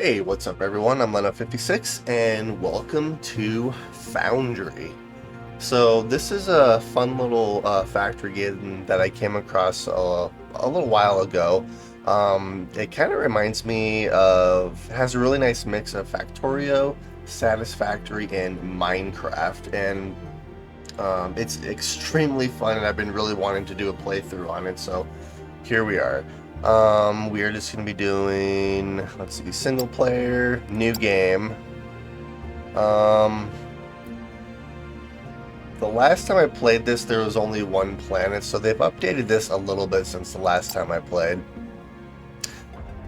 Hey, what's up everyone? I'm Leno56 and welcome to Foundry. So this is a fun little factory game that I came across a little while ago. It kind of reminds me of, it has a really nice mix of Factorio, Satisfactory, and Minecraft, and it's extremely fun, and I've been really wanting to do a playthrough on it, so here we are. We are just going to be doing, let's see, single player, new game. The last time I played this, there was only one planet, so they've updated this a little bit since the last time I played.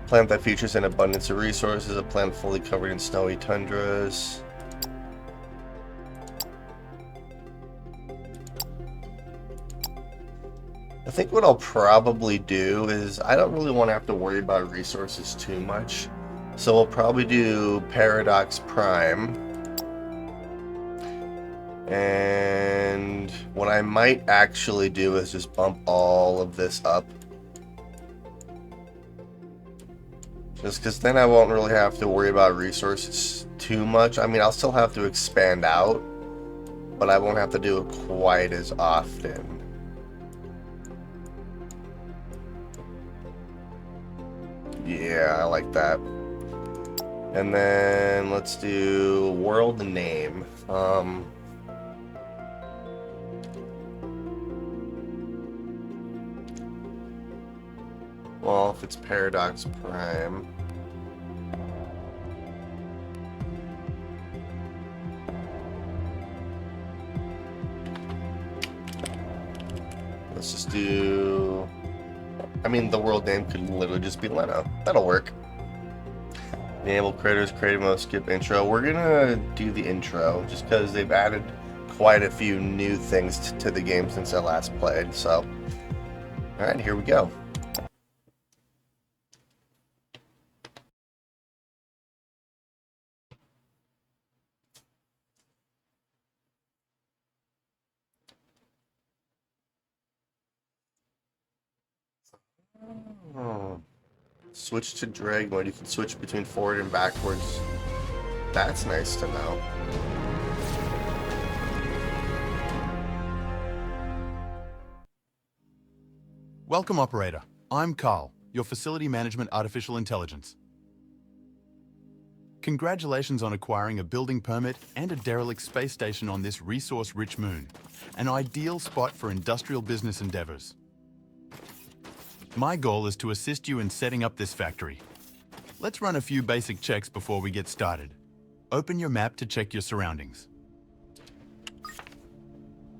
Planet that features an abundance of resources, a planet fully covered in snowy tundras. I think what I'll probably do is, I don't really want to have to worry about resources too much. So we'll probably do Paradox Prime. And what I might actually do is just bump all of this up. Just because then I won't really have to worry about resources too much. I mean, I'll still have to expand out, but I won't have to do it quite as often. Yeah, I like that. And then let's do world name. Well, if it's Paradox Prime. Let's just do... I mean, the world name could literally just be Leno. That'll work. Enable creators, creative mode, skip intro. We're gonna do the intro just because they've added quite a few new things to the game since I last played. So, alright, here we go. Oh. Switch to drag mode. You can switch between forward and backwards. That's nice to know. Welcome, operator. I'm Carl, your facility management artificial intelligence. Congratulations on acquiring a building permit and a derelict space station on this resource-rich moon, an ideal spot for industrial business endeavors. My goal is to assist you in setting up this factory. Let's run a few basic checks before we get started. Open your map to check your surroundings.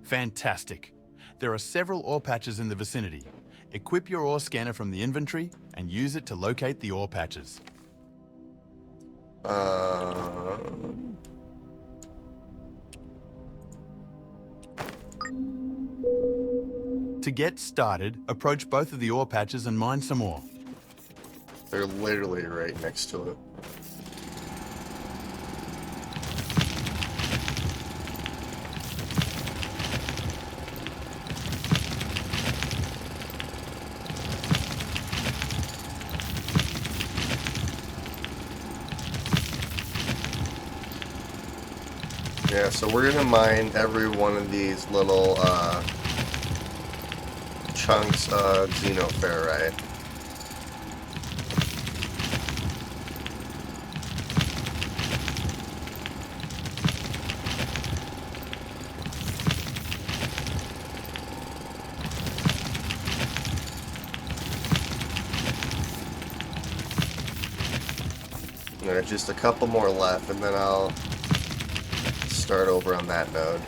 Fantastic. There are several ore patches in the vicinity. Equip your ore scanner from the inventory and use it to locate the ore patches. To get started, approach both of the ore patches and mine some ore. They're literally right next to it. Yeah, so we're gonna mine every one of these little chunks of xenoferrite. There's just a couple more left, and then I'll start over on that node.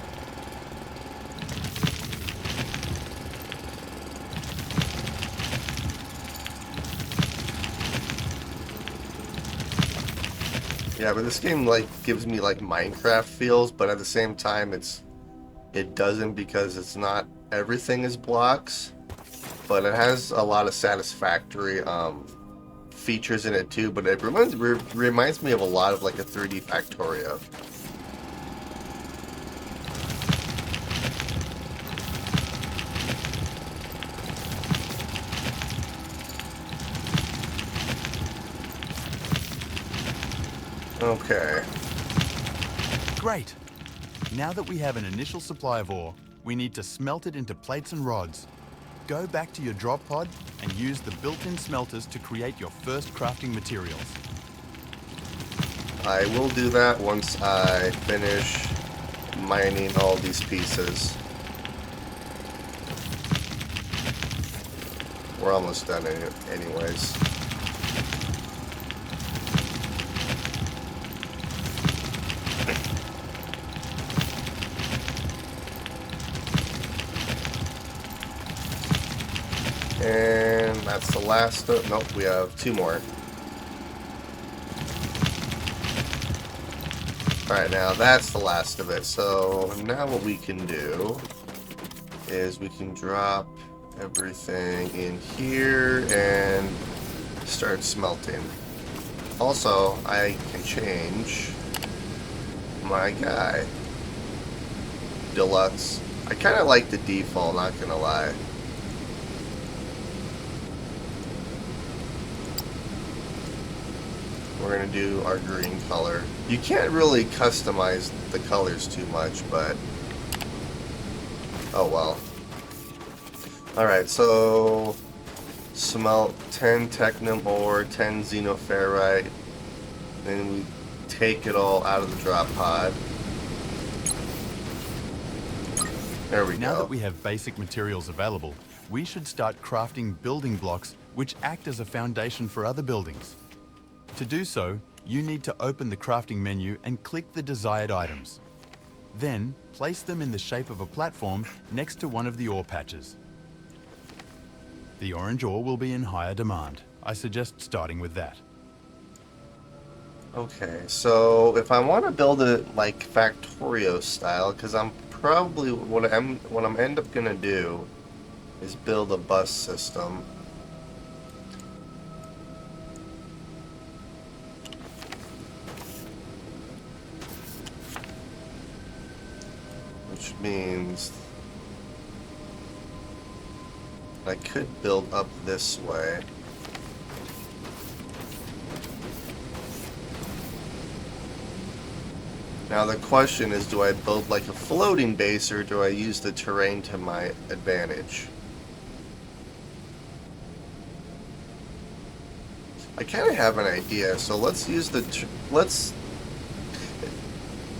Yeah, but this game like gives me like Minecraft feels, but at the same time it doesn't, because it's not everything is blocks, but it has a lot of satisfactory features in it too. But it reminds me of a lot of like a 3D Factorio. Okay. Great! Now that we have an initial supply of ore, we need to smelt it into plates and rods. Go back to your drop pod and use the built-in smelters to create your first crafting materials. I will do that once I finish mining all these pieces. We're almost done anyways. And that's the last of, nope, we have 2 more. Alright, now that's the last of it. So now what we can do is we can drop everything in here and start smelting. Also, I can change my guy. Deluxe. I kind of like the default, not gonna lie. We're going to do our green color. You can't really customize the colors too much, but oh well. Alright, so smelt 10 technum ore, 10 xenoferrite, then we take it all out of the drop pod. There we go. Now that we have basic materials available, we should start crafting building blocks which act as a foundation for other buildings. To do so, you need to open the crafting menu and click the desired items. Then, place them in the shape of a platform next to one of the ore patches. The orange ore will be in higher demand. I suggest starting with that. Okay, so if I want to build it like Factorio style, because I'm probably what I'm end up gonna do is build a bus system. Which means I could build up this way. Now the question is, do I build like a floating base or do I use the terrain to my advantage? I kind of have an idea, so let's use the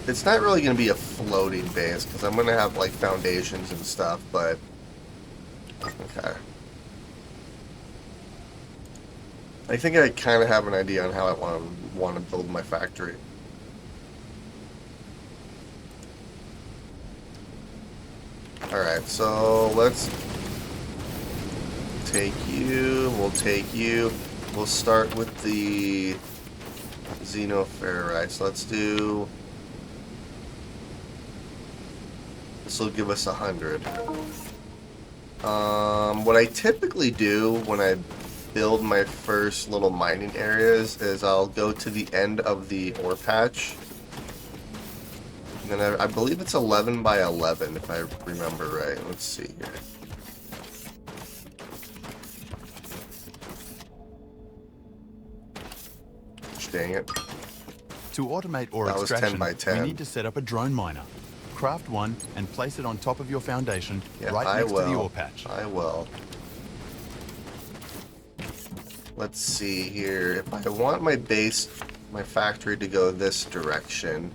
it's not really going to be a floating base because I'm going to have like foundations and stuff, but okay. I think I kind of have an idea on how I want to build my factory. Alright, so let's take you, we'll take you. We'll start with the xenoferrite. So let's do, this will give us 100. What I typically do when I build my first little mining areas is I'll go to the end of the ore patch. And then I believe it's 11 by 11 if I remember right. Let's see here. Dang it. To automate ore That was 10 extraction, by 10. we need to set up a drone miner. Craft one and place it on top of your foundation, Yeah, right next to the ore patch. I will. Let's see here. If I want my base, my factory to go this direction,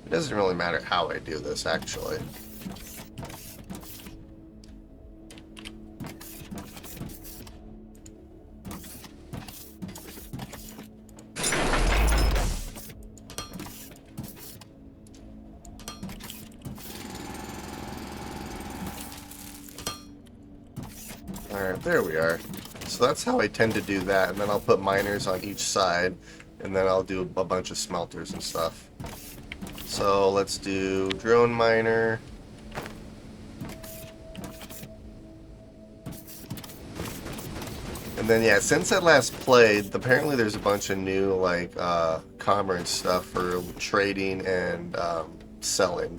it doesn't really matter how I do this, actually. Alright, there we are. So that's how I tend to do that, and then I'll put miners on each side, and then I'll do a bunch of smelters and stuff. So let's do drone miner. And then yeah, since I last played, apparently there's a bunch of new like commerce stuff for trading and selling.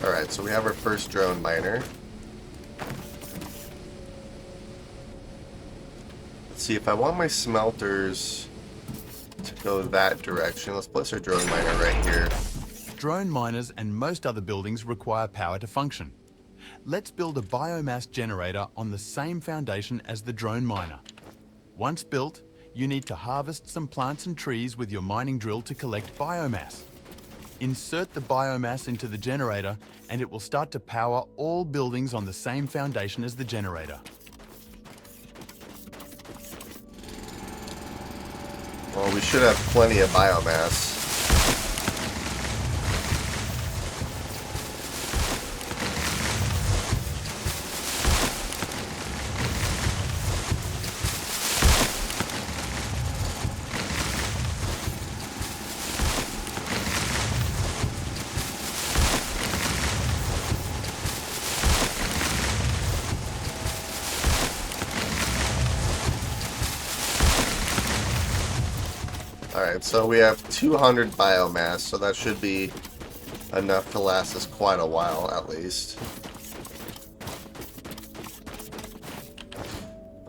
Alright, so we have our first drone miner. Let's see, if I want my smelters to go that direction, let's place our drone miner right here. Drone miners and most other buildings require power to function. Let's build a biomass generator on the same foundation as the drone miner. Once built, you need to harvest some plants and trees with your mining drill to collect biomass. Insert the biomass into the generator and it will start to power all buildings on the same foundation as the generator. Well, we should have plenty of biomass. Alright, so we have 200 biomass, so that should be enough to last us quite a while, at least.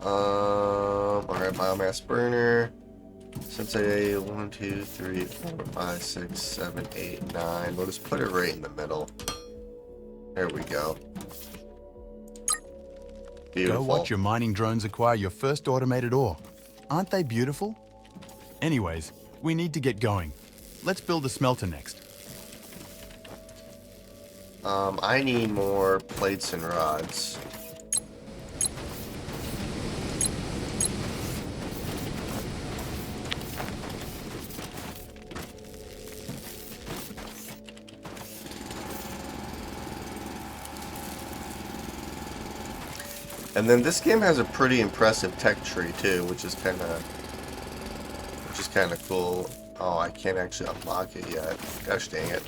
Alright, biomass burner. Since I 1, 2, 3, 4, 5, 6, 7, 8, 9. We'll just put it right in the middle. There we go. Beautiful. Go watch your mining drones acquire your first automated ore. Aren't they beautiful? Anyways, we need to get going. Let's build a smelter next. I need more plates and rods. And then this game has a pretty impressive tech tree too, which is kind of cool. Oh, I can't actually unlock it yet. Gosh dang it.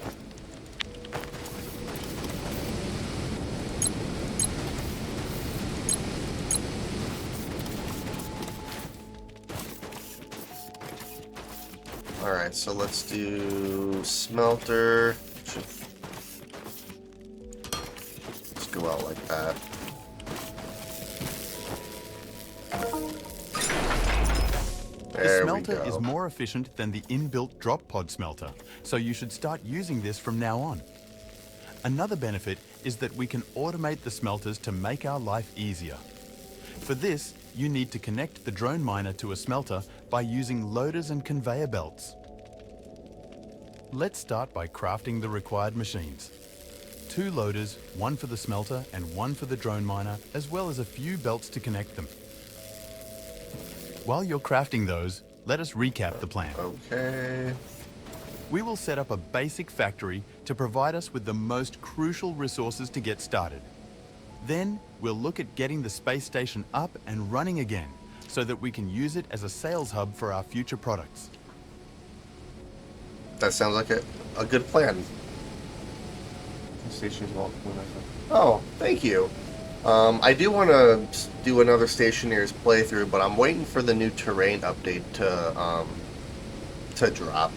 Alright, so let's do smelter. Let's go out like that. The smelter is more efficient than the inbuilt drop pod smelter, so you should start using this from now on. Another benefit is that we can automate the smelters to make our life easier. For this, you need to connect the drone miner to a smelter by using loaders and conveyor belts. Let's start by crafting the required machines. 2 loaders, one for the smelter and one for the drone miner, as well as a few belts to connect them. While you're crafting those, let us recap the plan. Okay. We will set up a basic factory to provide us with the most crucial resources to get started. Then, we'll look at getting the space station up and running again, so that we can use it as a sales hub for our future products. That sounds like a good plan. Oh, thank you. I do want to do another Stationeers playthrough, but I'm waiting for the new terrain update to drop.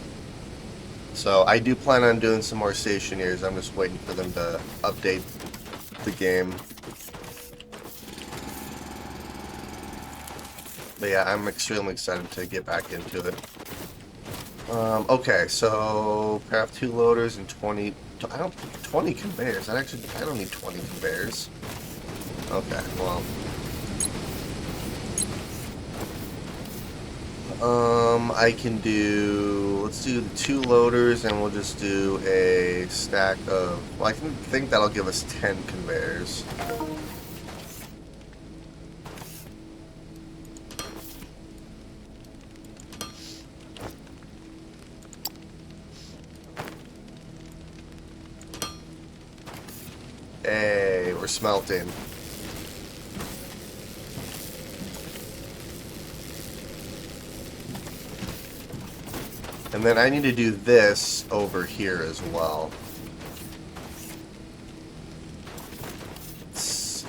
So I do plan on doing some more Stationeers. I'm just waiting for them to update the game. But yeah, I'm extremely excited to get back into it. Okay, so craft 2 loaders and 20 conveyors. I don't need 20 conveyors. Okay, well. I can do, let's do the 2 loaders and we'll just do a stack of, well, I think that'll give us 10 conveyors. Hey, we're smelting. And then I need to do this over here as well. Let's see.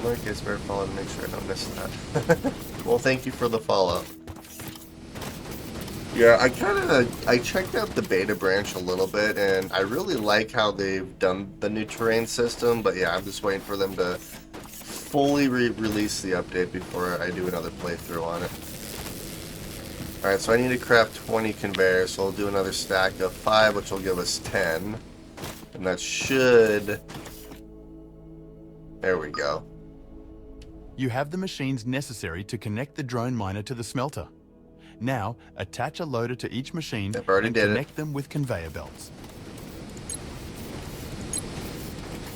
I guess better follow to make sure I don't miss that. Well, thank you for the follow. Yeah, I checked out the beta branch a little bit, and I really like how they've done the new terrain system. But yeah, I'm just waiting for them to fully release the update before I do another playthrough on it. All right, so I need to craft 20 conveyors, so I'll do another stack of 5, which will give us 10, and that should. There we go. You have the machines necessary to connect the drone miner to the smelter. Now, attach a loader to each machine I've already and did it. connect them with conveyor belts.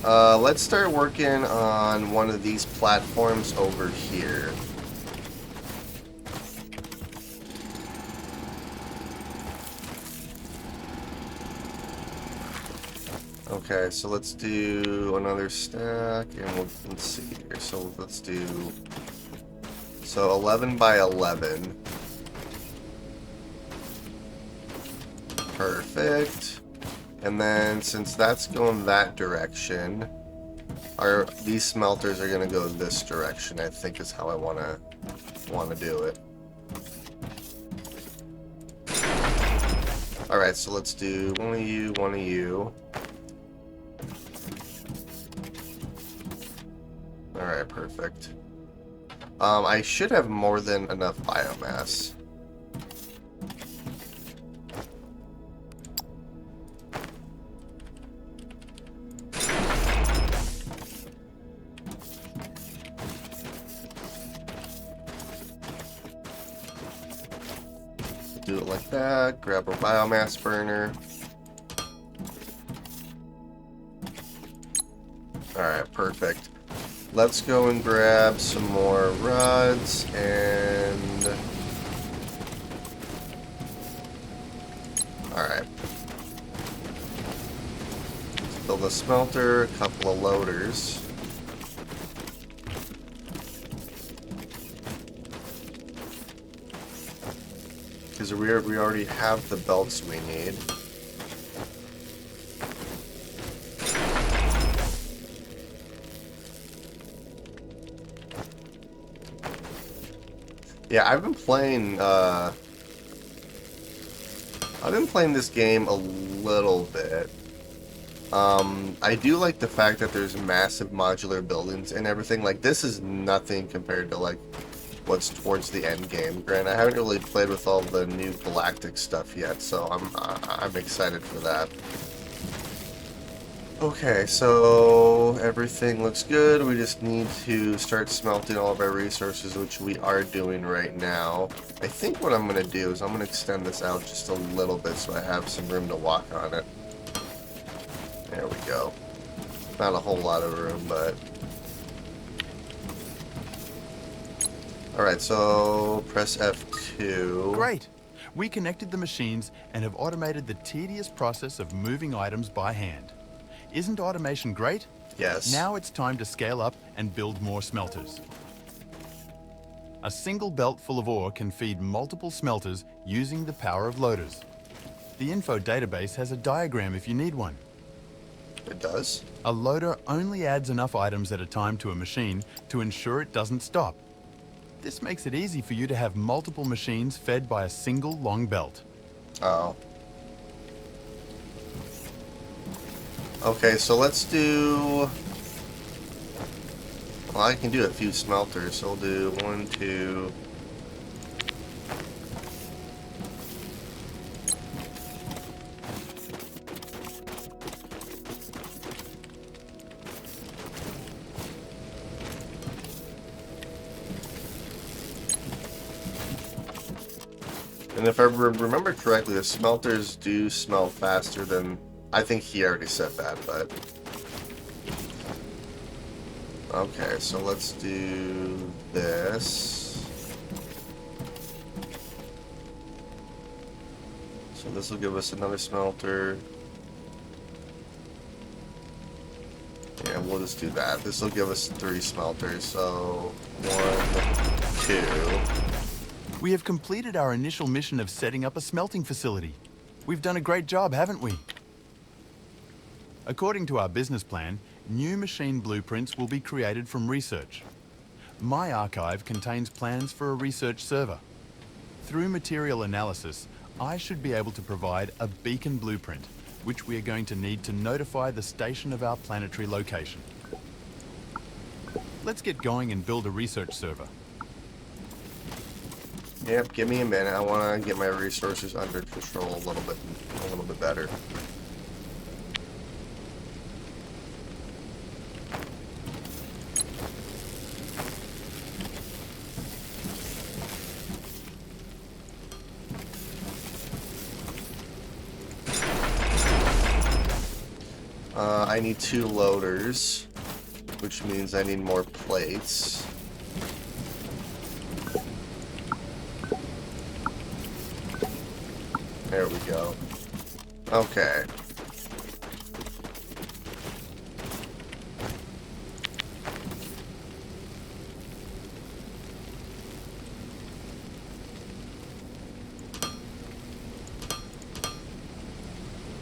Let's start working on one of these platforms over here. Okay, so let's do another stack, and let's see here. So let's do 11 by 11. Perfect. And then since that's going that direction, these smelters are gonna go this direction. I think is how I wanna do it. All right, so let's do one of you, one of you. All right, perfect. I should have more than enough biomass. Do it like that. Grab a biomass burner. Alright, perfect. Let's go and grab some more rods and... Alright. Let's build a smelter, a couple of loaders. Because we already have the belts we need. Yeah, I've been playing this game a little bit. I do like the fact that there's massive modular buildings and everything. Like, this is nothing compared to like what's towards the end game. Granted, I haven't really played with all the new galactic stuff yet, so I'm excited for that. Okay, so everything looks good. We just need to start smelting all of our resources, which we are doing right now. I think what I'm going to do is I'm going to extend this out just a little bit so I have some room to walk on it. There we go. Not a whole lot of room, but... Alright, so press F2. Great! We connected the machines and have automated the tedious process of moving items by hand. Isn't automation great? Yes. Now it's time to scale up and build more smelters. A single belt full of ore can feed multiple smelters using the power of loaders. The info database has a diagram if you need one. It does? A loader only adds enough items at a time to a machine to ensure it doesn't stop. This makes it easy for you to have multiple machines fed by a single long belt. Oh. Okay, so let's do... Well, I can do a few smelters, so we'll do 1, 2... And if I remember correctly, the smelters do smelt faster than... I think he already said that, but... Okay, so let's do this. So this will give us another smelter. Yeah, we'll just do that. This will give us 3 smelters, so 1, 2... We have completed our initial mission of setting up a smelting facility. We've done a great job, haven't we? According to our business plan, new machine blueprints will be created from research. My archive contains plans for a research server. Through material analysis, I should be able to provide a beacon blueprint, which we are going to need to notify the station of our planetary location. Let's get going and build a research server. Yep, give me a minute. I want to get my resources under control a little bit better. I need 2 loaders, which means I need more plates. There we go. Okay.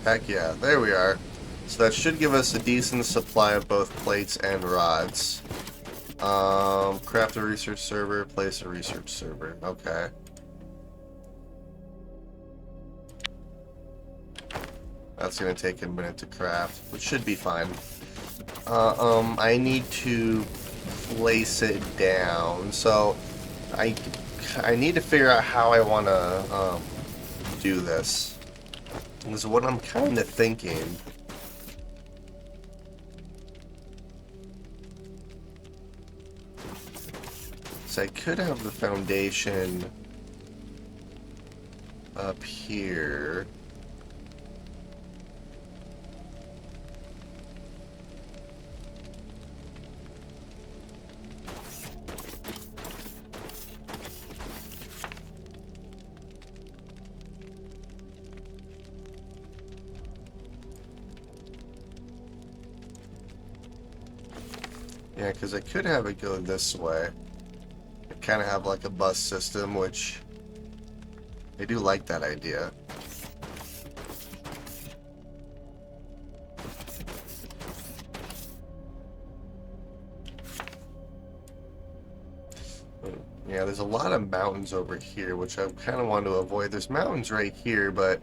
Heck yeah, there we are. So that should give us a decent supply of both plates and rods. Craft a research server, place a research server. Okay. That's gonna take a minute to craft, which should be fine. I need to place it down. So I need to figure out how I wanna do this. This is what I'm kinda thinking. So I could have the foundation up here. Yeah, because I could have it go this way. I kind of have like a bus system, which I do like that idea. Yeah, there's a lot of mountains over here, which I kind of want to avoid. There's mountains right here, but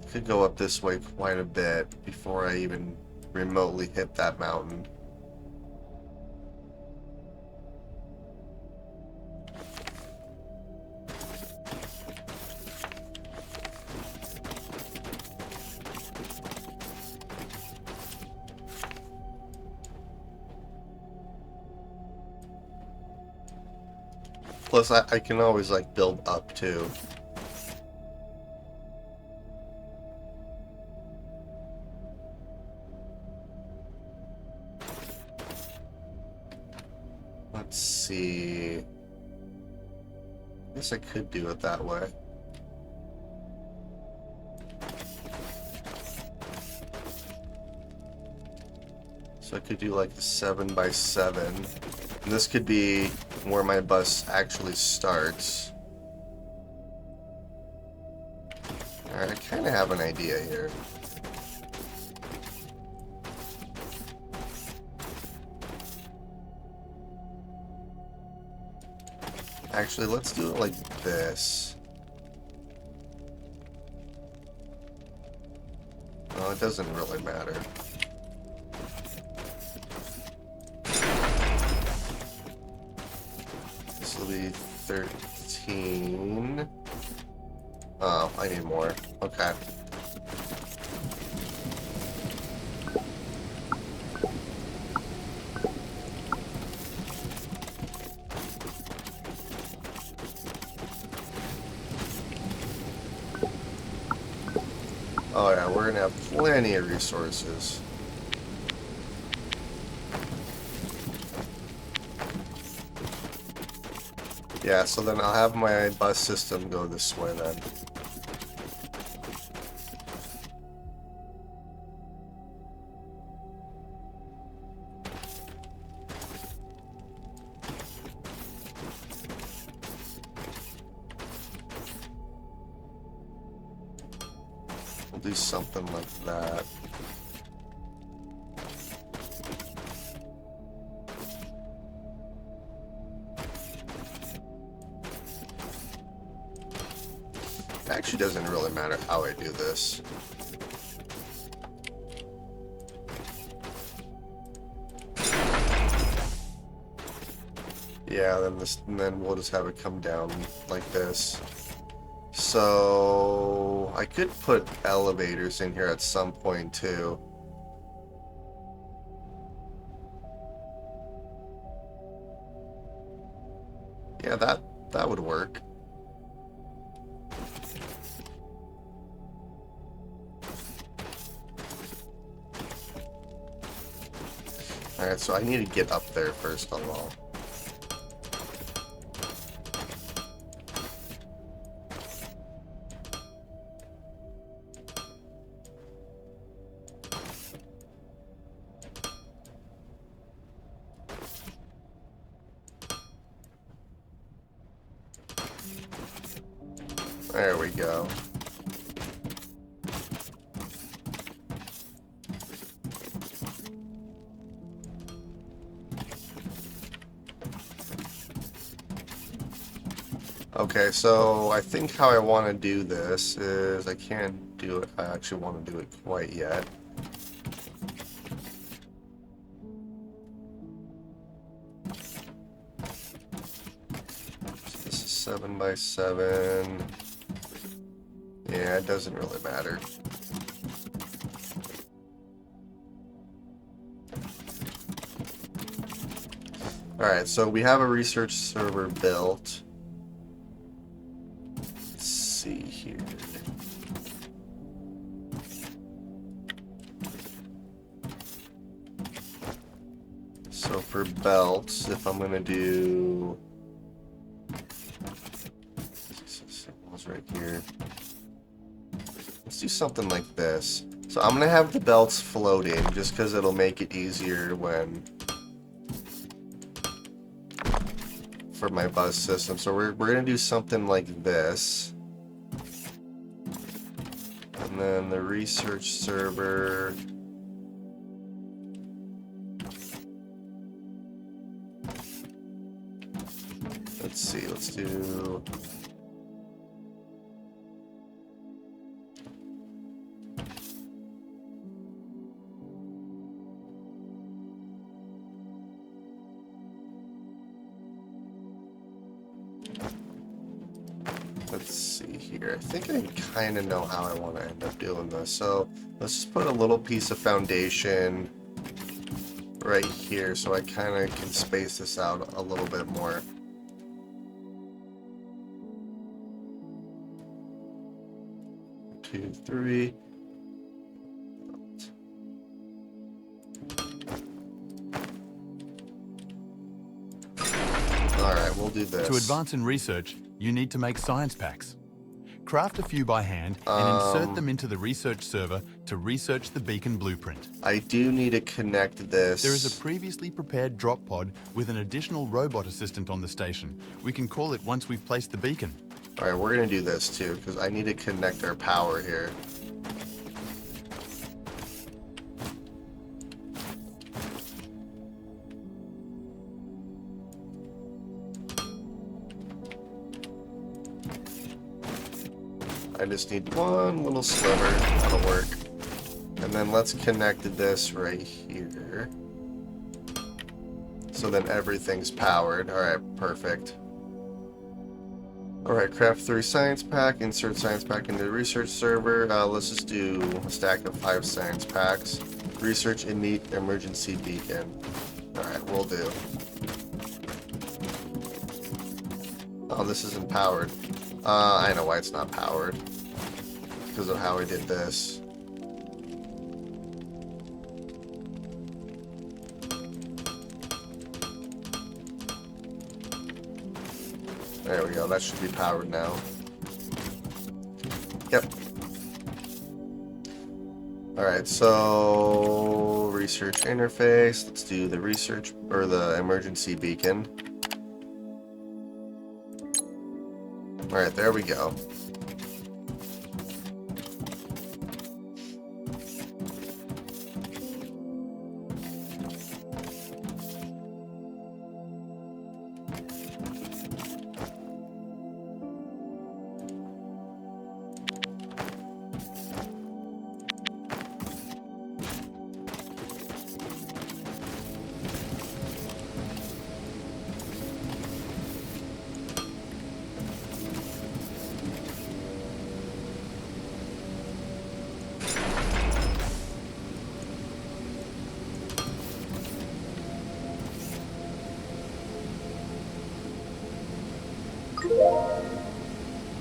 I could go up this way quite a bit before I even remotely hit that mountain. Plus, I can always, like, build up, too. Let's see. I guess I could do it that way. So I could do, like, a 7x7. And this could be where my bus actually starts. Alright, I kind of have an idea here. Actually, let's do it like this. Well, it doesn't really matter. This will be 13. Oh, I need more. Okay. Oh yeah, we're gonna have plenty of resources. Yeah, so then I'll have my bus system go this way then. We'll do something like that. actually doesn't really matter how I do this. Yeah, then we'll just have it come down like this. So I could put elevators in here at some point too. Yeah, that would work. Alright, so I need to get up there first of all. There we go. Okay, so I think how I want to do this is I can't do it. I actually want to do it quite yet. So this is 7 by 7. Yeah, it doesn't really matter. Alright, so we have a research server built. Let's see here. So for belts, if I'm gonna do... Symbols right here. Let's do something like this. So I'm gonna have the belts floating just because it'll make it easier when for my bus system. So we're gonna do something like this. And then the research server. Let's see, let's do let's see here. I think I kind of know how I want to end up doing this. So let's just put a little piece of foundation right here so I kind of can space this out a little bit more. Two, three. Alright, we'll do this. To advance in research, you need to make science packs. Craft a few by hand and insert them into the research server to research the beacon blueprint. I do need to connect this. There is a previously prepared drop pod with an additional robot assistant on the station. We can call it once we've placed the beacon. Alright, we're going to do this too, because I need to connect our power here. I just need one little sliver. That'll work. And then let's connect this right here. So then everything's powered. Alright, perfect. Alright, craft 3 science pack, insert science pack into the research server. Let's just do a stack of 5 science packs. Research emergency beacon. Alright, we'll do. Oh, this isn't powered. I know why it's not powered. Because of how I did this. There we go, that should be powered now. Yep. Alright, so research interface. Let's do the research or the emergency beacon. Alright, there we go.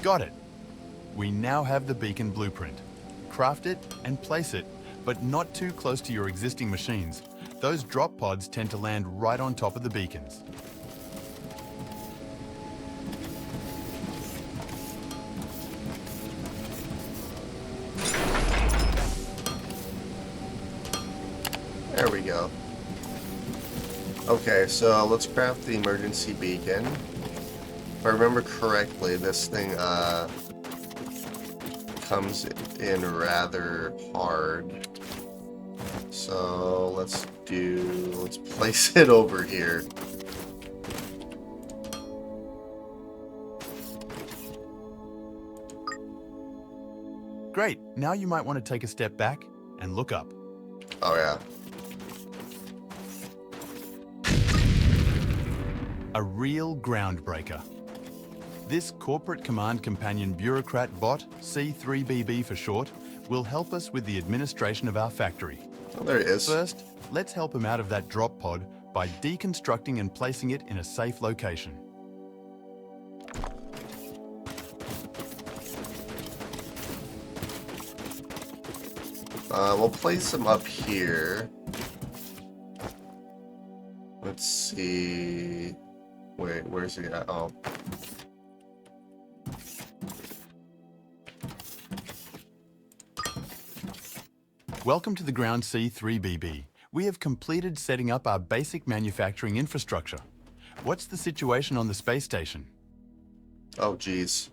Got it. We now have the beacon blueprint. Craft it and place it, but not too close to your existing machines. Those drop pods tend to land right on top of the beacons. There we go. Okay, so let's craft the emergency beacon. If I remember correctly, this thing comes in rather hard. So let's place it over here. Great, now you might want to take a step back and look up. Oh yeah. A real groundbreaker. This Corporate Command Companion Bureaucrat bot, C3BB for short, will help us with the administration of our factory. Oh, there it is. First, let's help him out of that drop pod by deconstructing and placing it in a safe location. We'll place him up here. Let's see. Wait, where's he at? Oh. Welcome to the ground C3BB. We have completed setting up our basic manufacturing infrastructure. What's the situation on the space station? Oh, geez.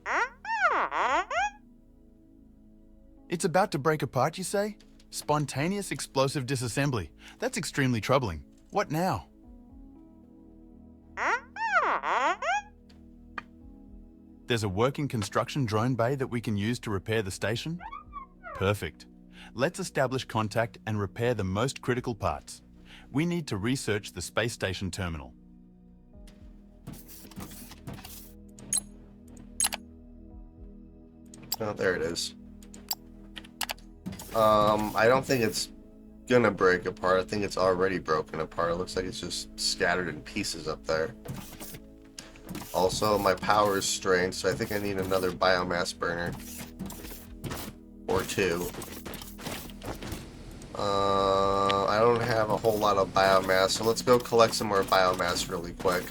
It's about to break apart, you say? Spontaneous explosive disassembly. That's extremely troubling. What now? There's a working construction drone bay that we can use to repair the station? Perfect. Let's establish contact and repair the most critical parts. We need to research the space station terminal. Oh, there it is. I don't think it's gonna break apart. I think it's already broken apart. It looks like it's just scattered in pieces up there. Also, my power is strained, so I think I need another biomass burner. Or two. I don't have a whole lot of biomass, so let's go collect some more biomass really quick.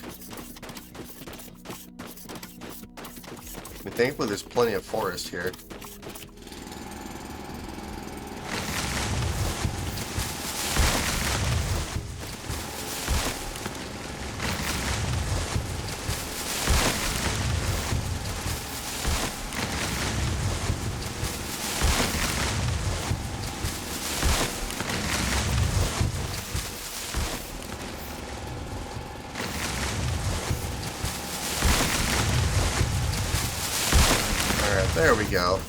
I mean, thankfully there's plenty of forest here. There we go.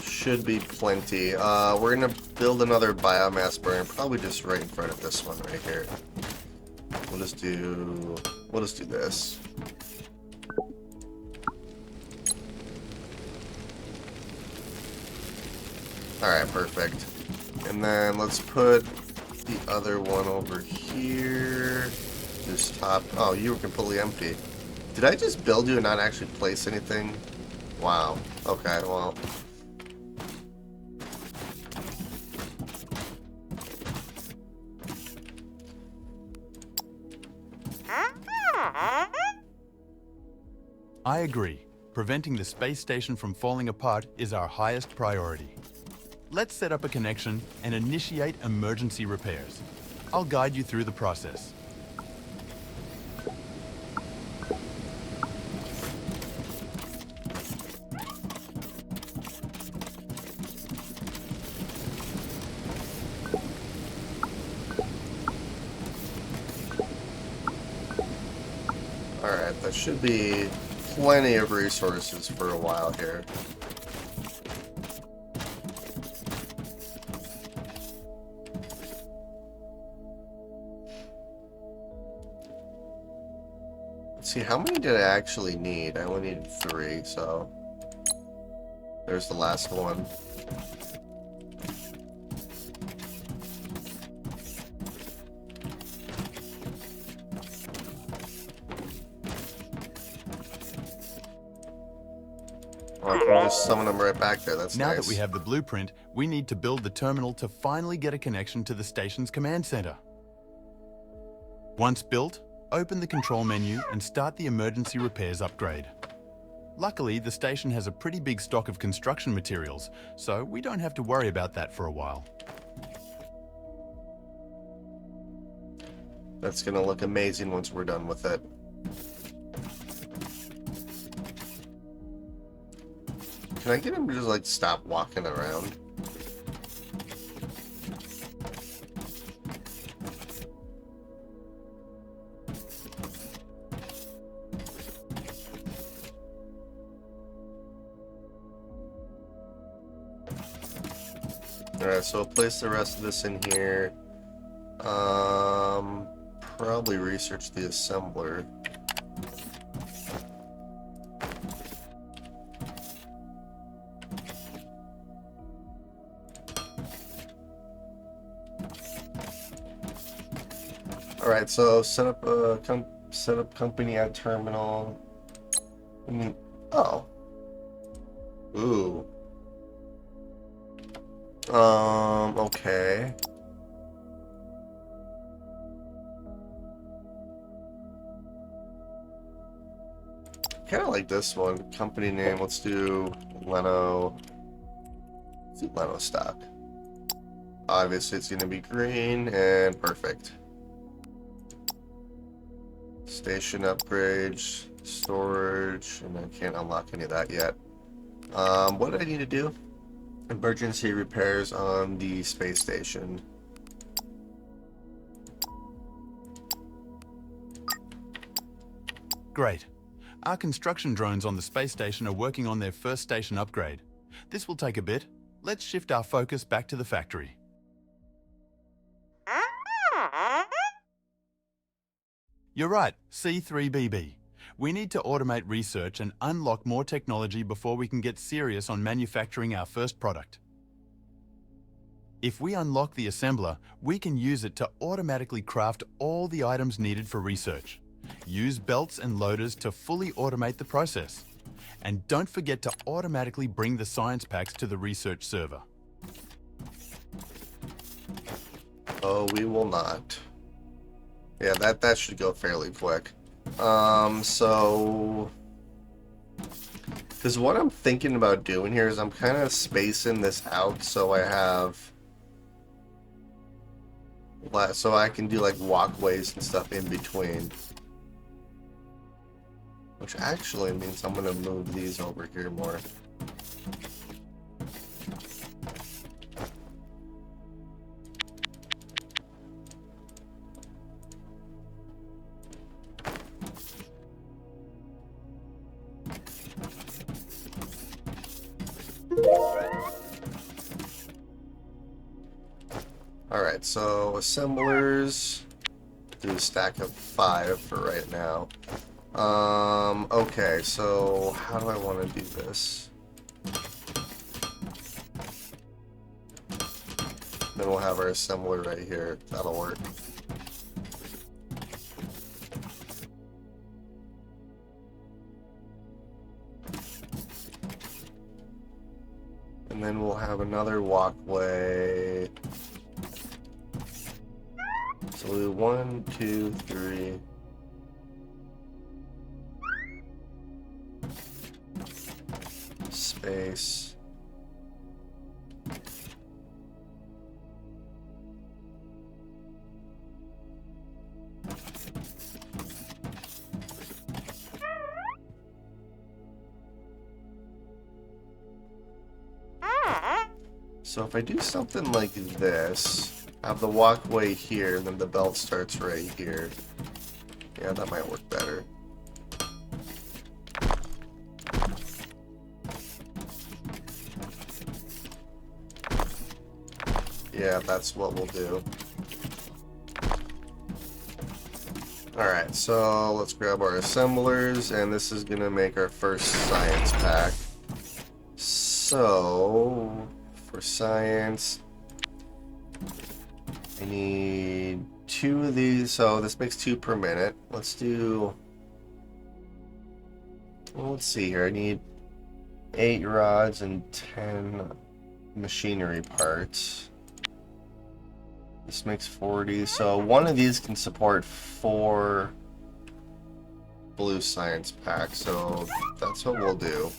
Should be plenty. We're gonna build another biomass burner, probably just right in front of this one right here. We'll just do this. Alright, perfect. And then let's put the other one over here. This top. Oh, you were completely empty. Did I just build you and not actually place anything? Wow. Okay, well. I agree. Preventing the space station from falling apart is our highest priority. Let's set up a connection and initiate emergency repairs. I'll guide you through the process. Alright, that should be plenty of resources for a while here. Let's see, how many did I actually need? I only needed 3, so there's the last one. Oh, I can just summon them right back there. That's Now nice. that we have the blueprint, we need to build the terminal to finally get a connection to the station's command center. Once built, open the control menu and start the emergency repairs upgrade. Luckily, the station has a pretty big stock of construction materials, so we don't have to worry about that for a while. That's gonna look amazing once we're done with it. Can I get him to just like stop walking around? Alright, so I'll place the rest of this in here. Probably research the assembler. Alright, so set up a company at terminal. I mean, oh. Ooh. Okay. Kind of like this one. Company name, let's do Leno. Let's do Leno stock. Obviously, it's going to be green and perfect. Station upgrades, storage, and I can't unlock any of that yet. What do I need to do? Emergency repairs on the space station. Great. Our construction drones on the space station are working on their first station upgrade. This will take a bit. Let's shift our focus back to the factory. You're right, C3BB. We need to automate research and unlock more technology before we can get serious on manufacturing our first product. If we unlock the assembler, we can use it to automatically craft all the items needed for research. Use belts and loaders to fully automate the process. And don't forget to automatically bring the science packs to the research server. Oh, we will not. Yeah, that should go fairly quick. So... because what I'm thinking about doing here is I'm kind of spacing this out so I have... so I can do like walkways and stuff in between. Which actually means I'm going to move these over here more. Alright, so assemblers, do a stack of 5 for right now. Okay, so how do I want to do this? Then we'll have our assembler right here. That'll work. And then we'll have another walkway. So we'll do 1, 2, 3. Space. So if I do something like this, have the walkway here, and then the belt starts right here. Yeah, that might work better. Yeah, that's what we'll do. Alright, so let's grab our assemblers, and this is gonna make our first science pack. So, for science, I need 2 of these, so this makes 2 per minute. Let's do, well, let's see here, I need 8 rods and 10 machinery parts. This makes 40, so one of these can support 4 blue science packs, so that's what we'll do.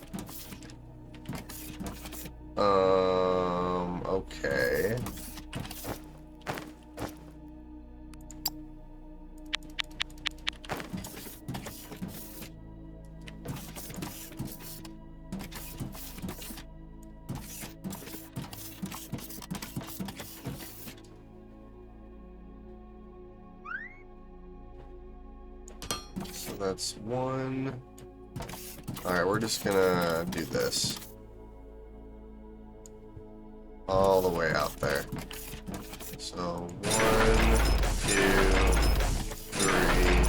Okay. So that's 1. Alright, we're just gonna do this. All the way out there. So 1, 2, 3,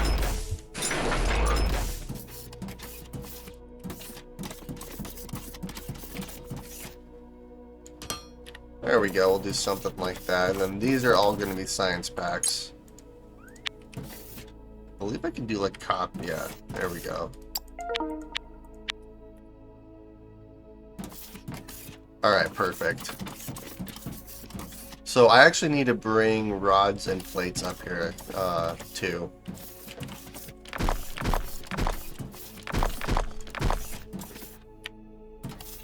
4. There we go, we'll do something like that. And then these are all going to be science packs. I believe I can do like yeah, there we go. Alright, perfect. So I actually need to bring rods and plates up here, too.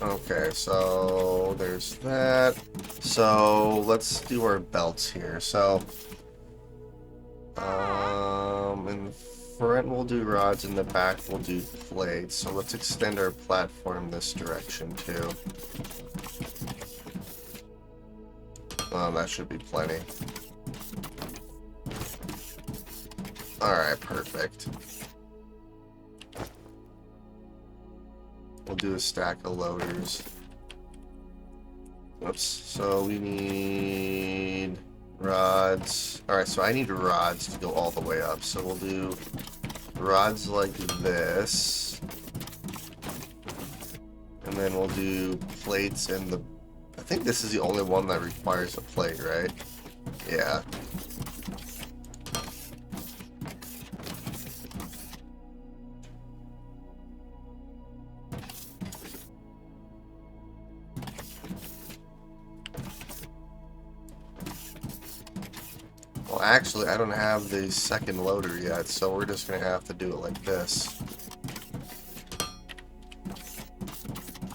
Okay, so there's that. So let's do our belts here. So, in the front we'll do rods, in the back we'll do plates. So let's extend our platform this direction too. That should be plenty. Alright, perfect. We'll do a stack of loaders. Oops, so we need rods. Alright, so I need rods to go all the way up. So we'll do rods like this. And then we'll do plates in the... I think this is the only one that requires a plate, right? Yeah. Well, actually, I don't have the second loader yet, so we're just going to have to do it like this.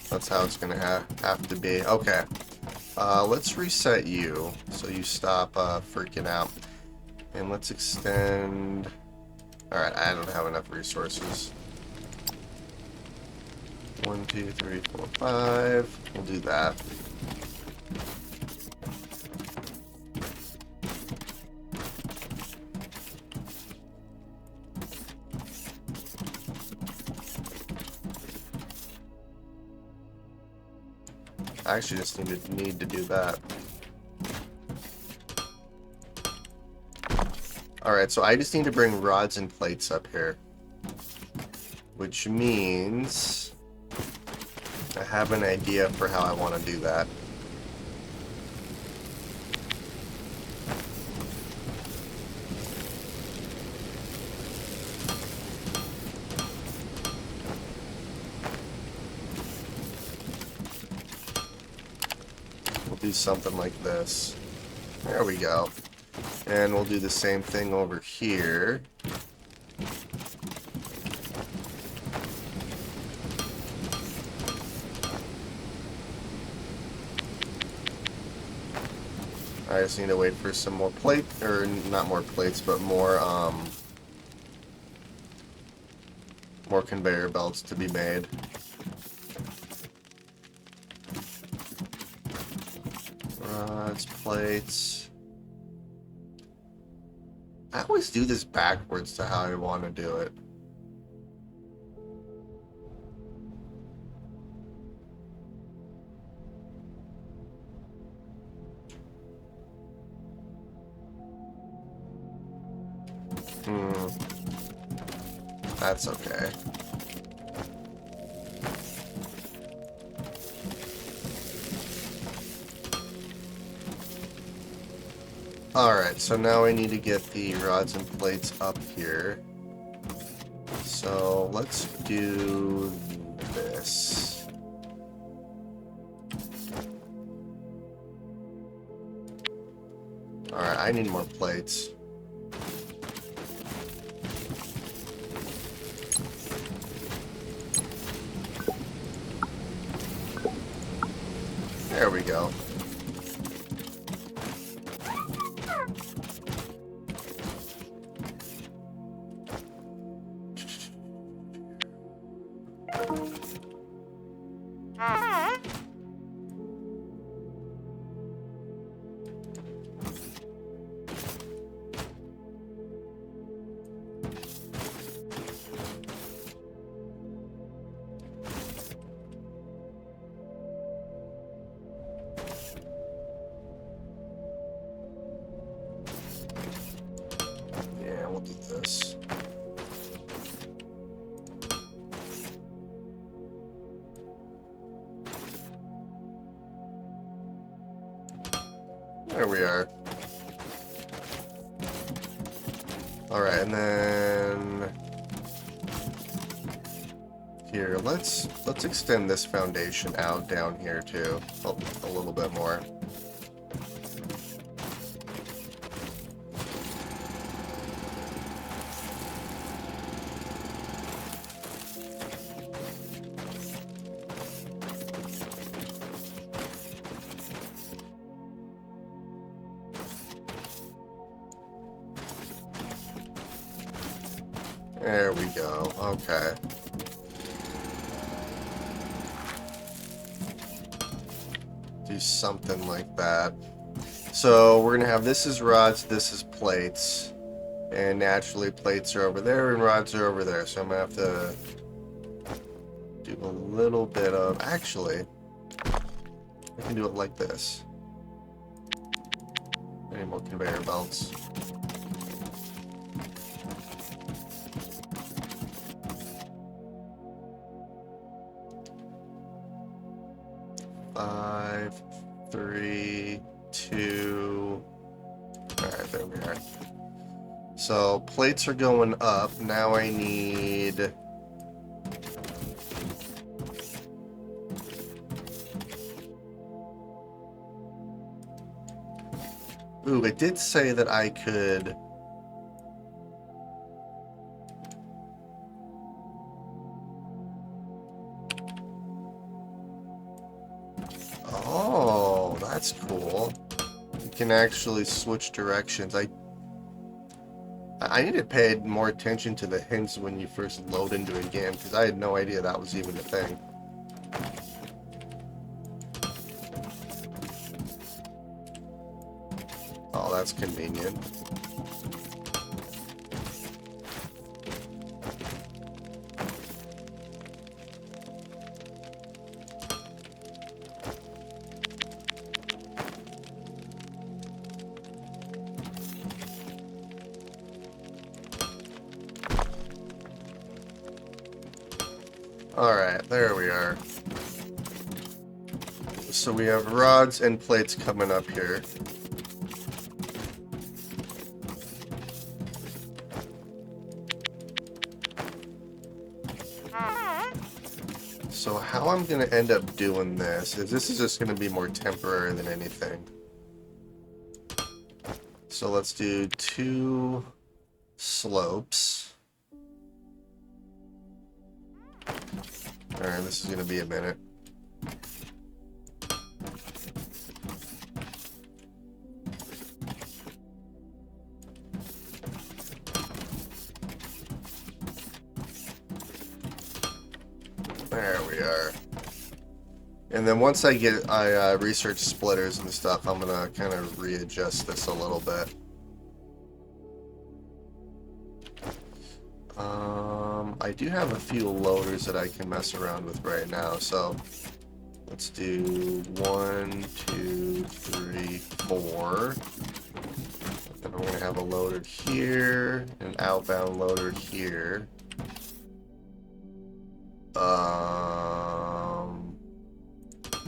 That's how it's going to have to be. Okay. Let's reset you, so you stop freaking out. And let's extend... Alright, I don't have enough resources. 1, 2, 3, 4, 5. We'll do that. I actually just need to do that. Alright, so I just need to bring rods and plates up here. Which means I have an idea for how I want to do that. Do something like this. There we go. And we'll do the same thing over here. I just need to wait for some more plate, or not more plates, but more conveyor belts to be made. Rods, plates. I always do this backwards to how I want to do it. That's okay. Alright, so now I need to get the rods and plates up here. So let's do this. Alright, I need more plates. There we go. Yeah, we'll do this. There we are. Alright, and then here, let's extend this foundation out down here too. A little bit more. There we go. Okay. Do something like that. So we're gonna have this is rods, this is plates, and naturally plates are over there and rods are over there. So I'm gonna have to do a little bit of. Actually, I can do it like this. I need more conveyor belts. Five, 3, 2. Alright, there we are. So plates are going up. Now I need. Ooh, it did say that I could. Oh, that's cool. You can actually switch directions. I need to pay more attention to the hints when you first load into a game, because I had no idea that was even a thing. Oh, that's convenient. Alright, there we are. So we have rods and plates coming up here. So how I'm going to end up doing this is just going to be more temporary than anything. So let's do 2 slopes. Alright, this is going to be a minute. There we are. And then once I research splitters and stuff, I'm going to kind of readjust this a little bit. I do have a few loaders that I can mess around with right now, so let's do 1, 2, 3, 4. Then I'm going to have a loader here, an outbound loader here.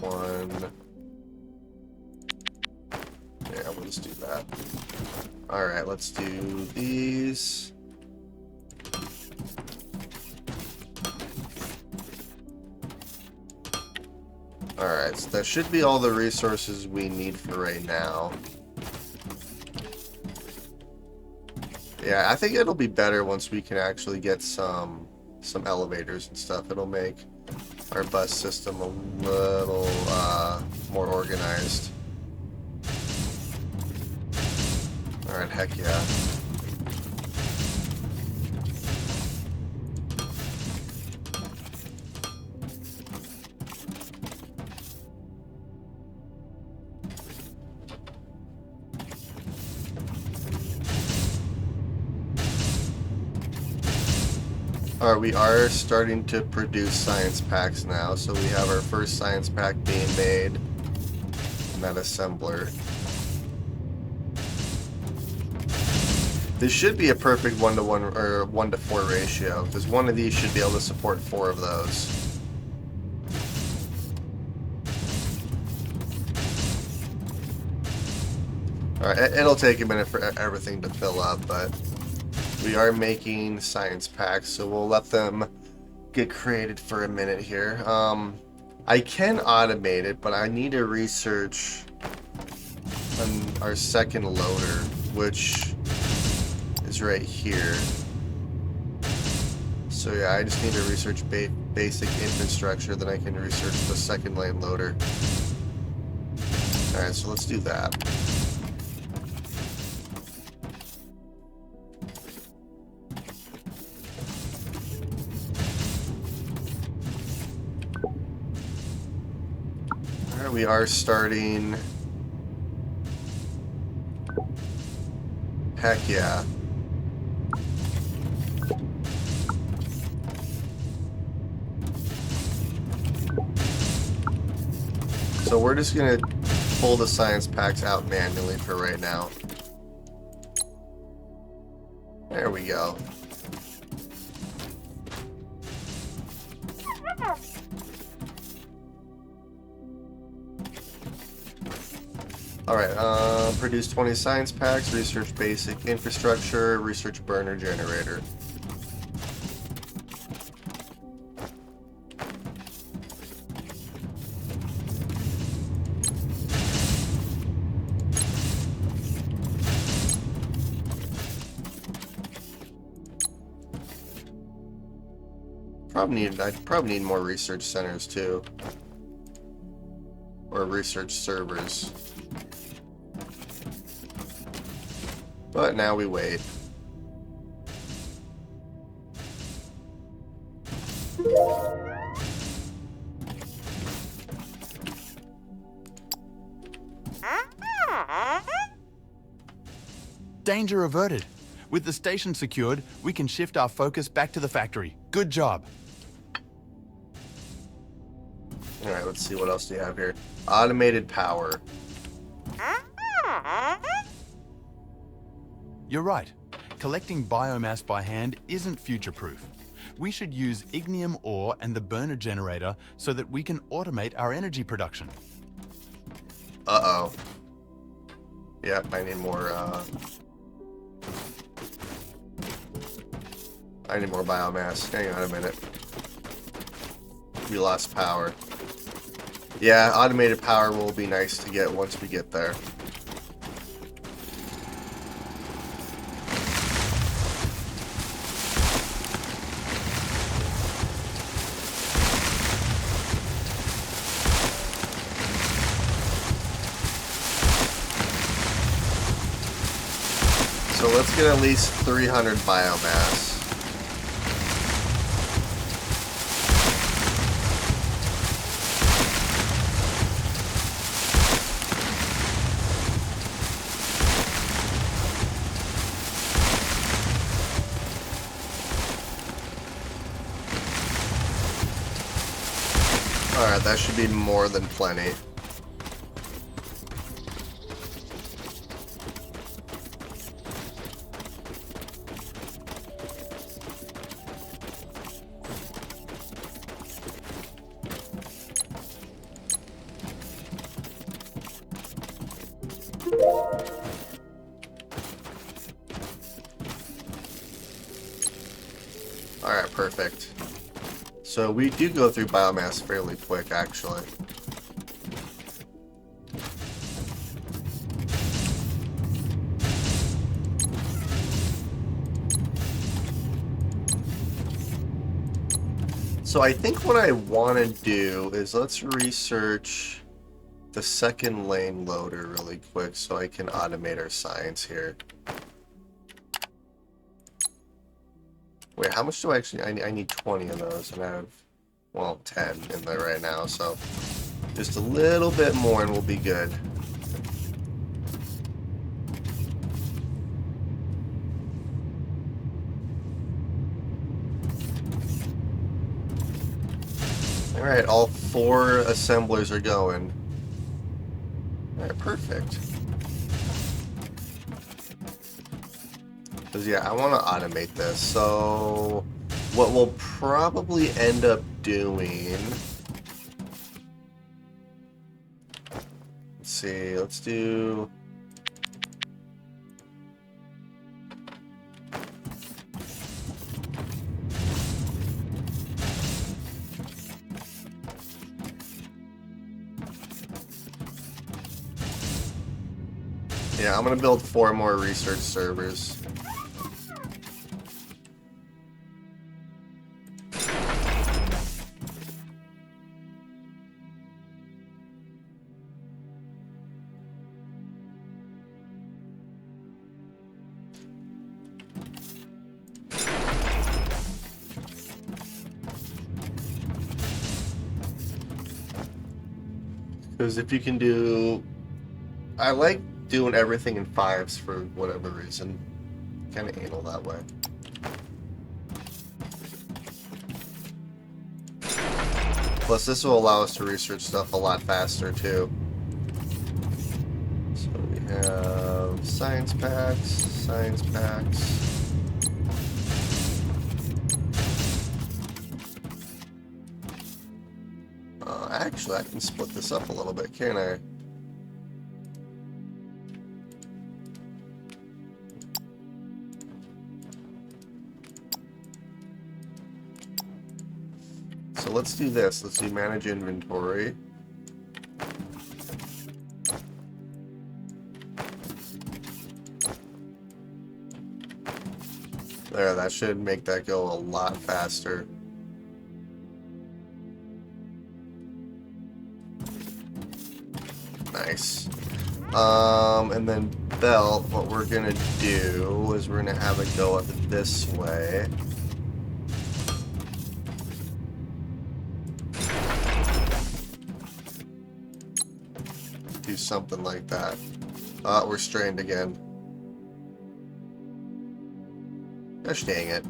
One. Yeah, we'll just do that. Alright, let's do these. Alright, so that should be all the resources we need for right now. Yeah, I think it'll be better once we can actually get some elevators and stuff. It'll make our bus system a little more organized. Alright, heck yeah. Alright, we are starting to produce science packs now, so we have our first science pack being made in that assembler. This should be a perfect 1-to-1 or 1-to-4 ratio, because one of these should be able to support 4 of those. Alright, it'll take a minute for everything to fill up, but we are making science packs, so we'll let them get created for a minute here. I can automate it, but I need to research on our second loader, which is right here. So yeah, I just need to research basic infrastructure, then I can research the second lane loader. Alright, so let's do that. Alright, we are starting. Heck yeah. So we're just gonna pull the science packs out manually for right now. There we go. Alright, produce 20 science packs, research basic infrastructure, research burner generator. I'd probably need more research centers too. Or research servers. But now we wait. Danger averted. With the station secured, we can shift our focus back to the factory. Good job. Alright, let's see what else do you have here. Automated power. You're right. Collecting biomass by hand isn't future-proof. We should use ignium ore and the burner generator so that we can automate our energy production. Uh-oh. Yep, I need more, I need more biomass. Hang on a minute. We lost power. Yeah, automated power will be nice to get once we get there. So let's get at least 300 biomass. Alright, that should be more than plenty. Alright, perfect. So we do go through biomass fairly quick, actually. So I think what I want to do is let's research the second lane loader really quick so I can automate our science here. Wait, how much do I actually... I need 20 of those, and I have, well, 10 in there right now, so just a little bit more and we'll be good. Alright, all 4 assemblers are going. Alright, perfect. Because, yeah, I want to automate this. So, what we'll probably end up doing... Let's see, let's do... Yeah, I'm going to build 4 more research servers. Because if you can do... I like doing everything in 5s for whatever reason. Kind of anal that way. Plus, this will allow us to research stuff a lot faster, too. So we have science packs, science packs. Actually, I can split this up a little bit, can't I? So let's do this. Let's do manage inventory. There, that should make that go a lot faster. Nice. And then belt, what we're gonna do is we're gonna have it go up this way. Do something like that. We're strained again. Gosh dang it.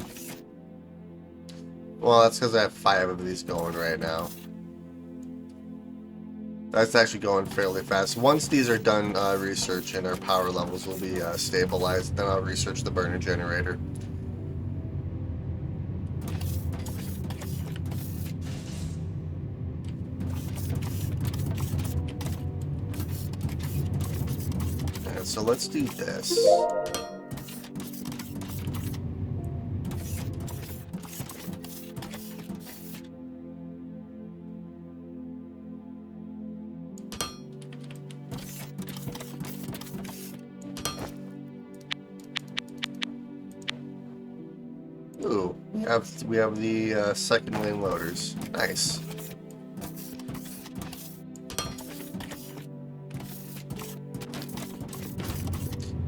Well, that's because I have 5 of these going right now. That's actually going fairly fast. Once these are done researching, our power levels will be stabilized. Then I'll research the burner generator. And so let's do this. Ooh, we have the second lane loaders. Nice.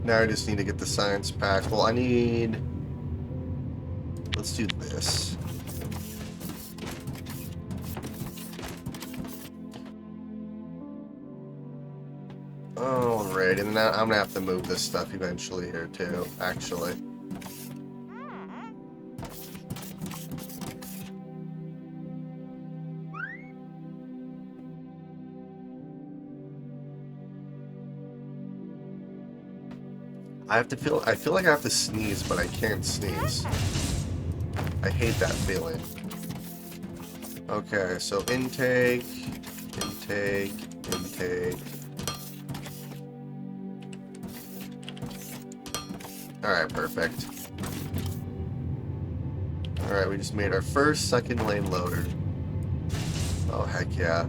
Now I just need to get the science pack. Well, I need... Let's do this. Alright, and then I'm gonna have to move this stuff eventually here too, actually. I feel like I have to sneeze, but I can't sneeze. I hate that feeling. Okay, so intake. Alright, perfect. Alright, we just made our first second lane loader. Oh, heck yeah.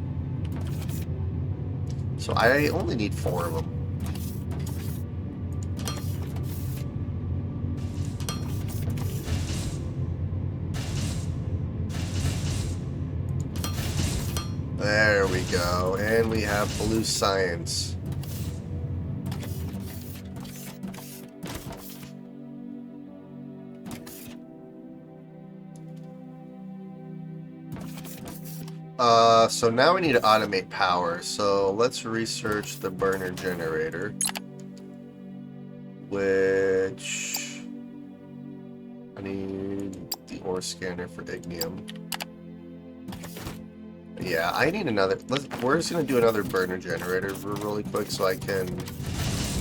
So I only need 4 of them. we go. And we have blue science. So now we need to automate power. So let's research the burner generator. Which... I need the ore scanner for ignium. Yeah, I need another... we're just going to do another burner generator really quick so I can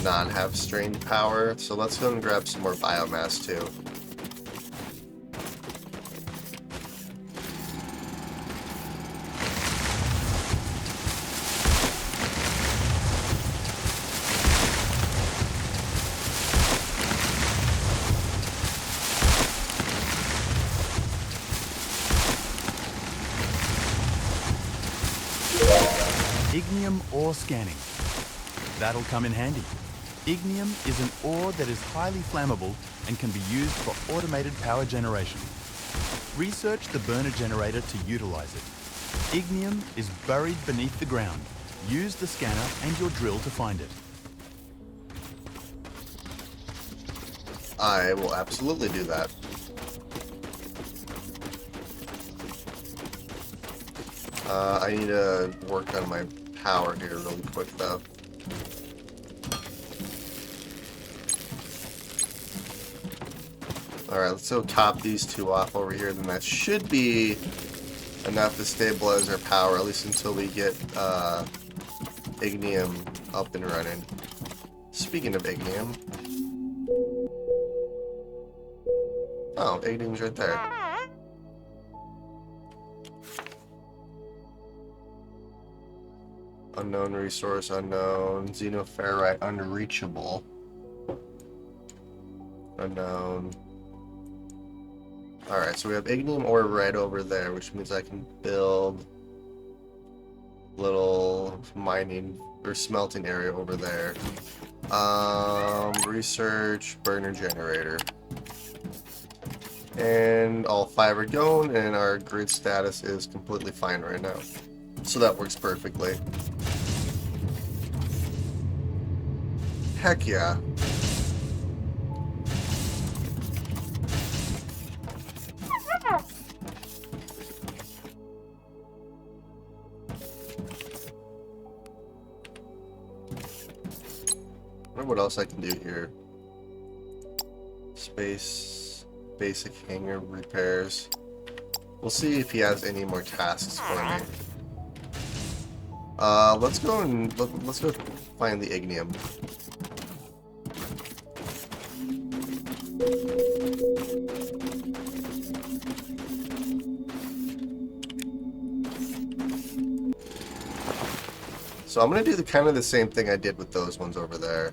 not have strained power. So let's go and grab some more biomass too. Ignium ore scanning. That'll come in handy. Ignium is an ore that is highly flammable and can be used for automated power generation. Research the burner generator to utilize it. Ignium is buried beneath the ground. Use the scanner and your drill to find it. I will absolutely do that. I need to work on my power here really quick though. Alright, let's go top these two off over here, then that should be enough to stabilize our power, at least until we get ignium up and running. Speaking of ignium... Oh, ignium's right there. Unknown resource, unknown. Xenoferrite, unreachable. Unknown. Alright, so we have ignium ore right over there, which means I can build little mining or smelting area over there. Research burner generator. And all 5 are going, and our grid status is completely fine right now. So that works perfectly. Heck yeah. I wonder what else I can do here. Space, basic hangar repairs. We'll see if he has any more tasks for me. Let's go find the ignium. So I'm gonna do kind of the same thing I did with those ones over there.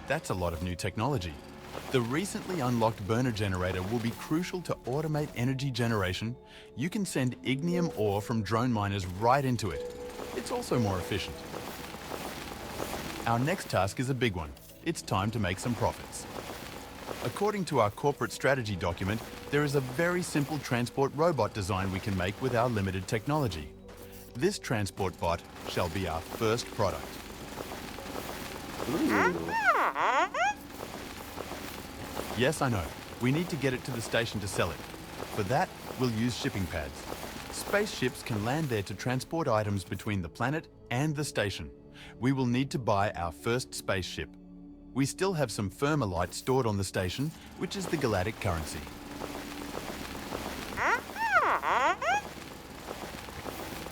That's a lot of new technology. The recently unlocked burner generator will be crucial to automate energy generation. You can send ignium ore from drone miners right into it. It's also more efficient. Our next task is a big one. It's time to make some profits. According to our corporate strategy document, there is a very simple transport robot design we can make with our limited technology. This transport bot shall be our first product. Ooh. Yes, I know. We need to get it to the station to sell it. For that, we'll use shipping pads. Spaceships can land there to transport items between the planet and the station. We will need to buy our first spaceship. We still have some Thermalite stored on the station, which is the galactic currency.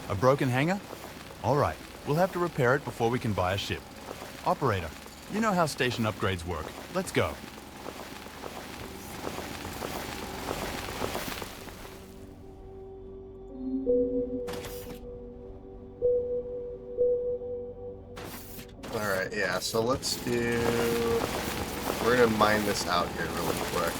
A broken hangar? All right, we'll have to repair it before we can buy a ship. Operator, you know how station upgrades work. Let's go. Alright, yeah, so let's do... We're gonna mine this out here really quick.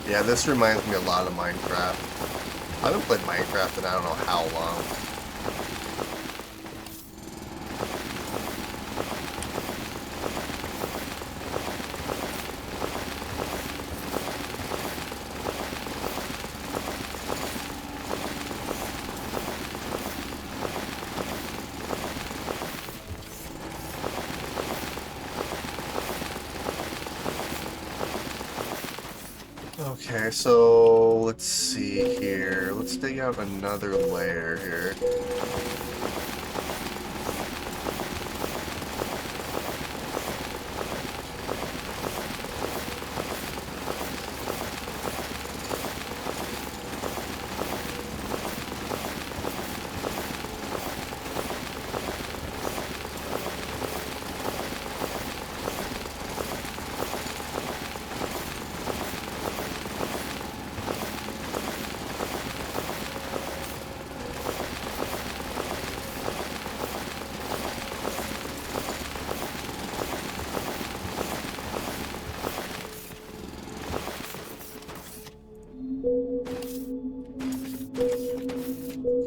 Yeah, this reminds me a lot of Minecraft. I haven't played Minecraft in I don't know how long. Okay, so let's see here. Let's dig out another layer here.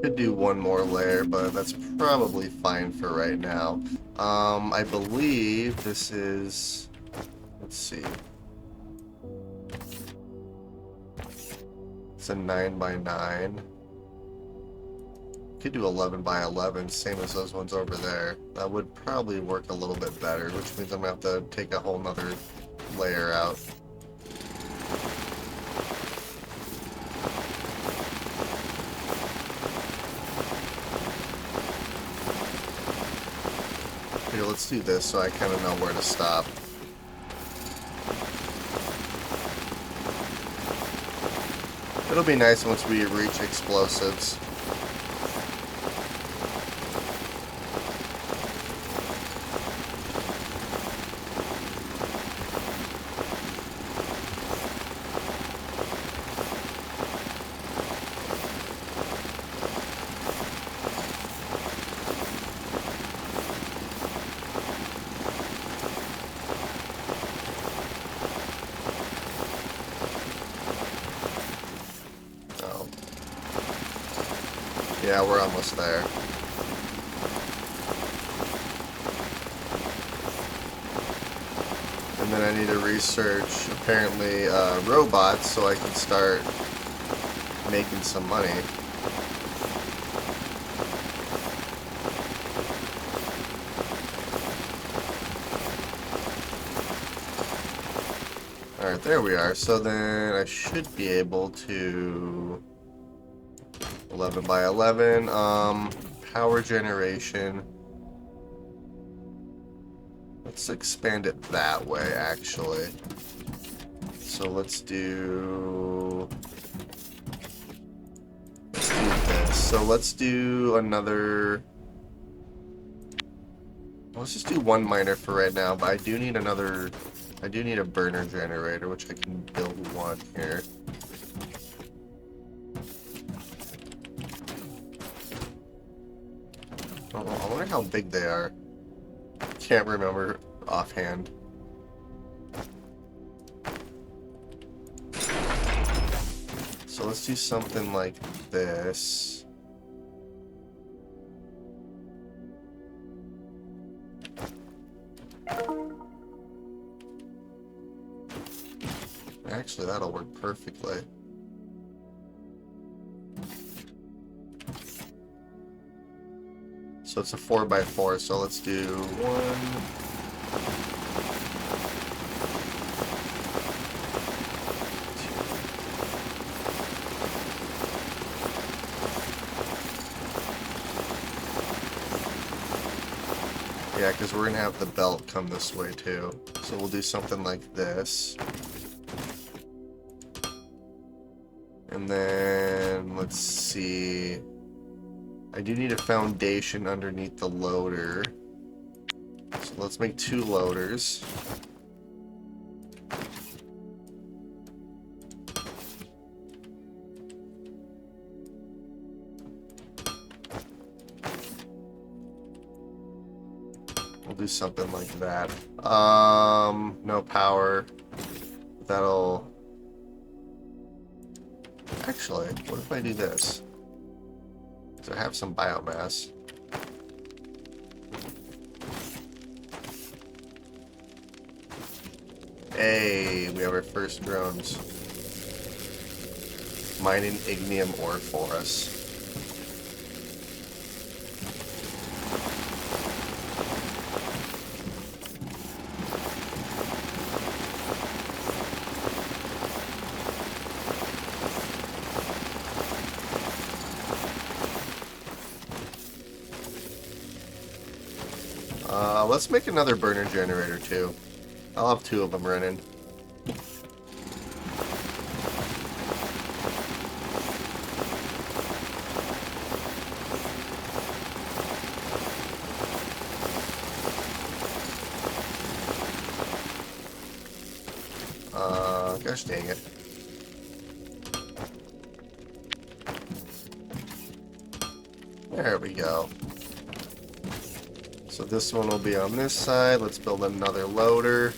Could do one more layer, but that's probably fine for right now. I believe this is, let's see. It's a 9 by 9. Could do 11 by 11, same as those ones over there. That would probably work a little bit better, which means I'm gonna have to take a whole nother layer out. Here, let's do this so I kind of know where to stop. It'll be nice once we reach explosives. Yeah, we're almost there. And then I need to research, apparently, robots so I can start making some money. Alright, there we are. So then I should be able to... 11 by 11, power generation. Let's expand it that way, actually. So let's do this. So let's do another... Let's just do one miner for right now, but I do need another... I do need a burner generator, which I can build one here. I wonder how big they are. Can't remember offhand. So let's do something like this. Actually, that'll work perfectly. So it's a 4x4, so let's do one. Yeah, because we're going to have the belt come this way too. So we'll do something like this. And then, let's see. I do need a foundation underneath the loader. So let's make 2 loaders. do something like that. No power. That'll... Actually, what if I do this? So I have some biomass. Hey, we have our first drones. Mining ignium ore for us. Let's make another burner generator too. I'll have 2 of them running. Gosh dang it. There we go. So this one will be on this side. Let's build another loader.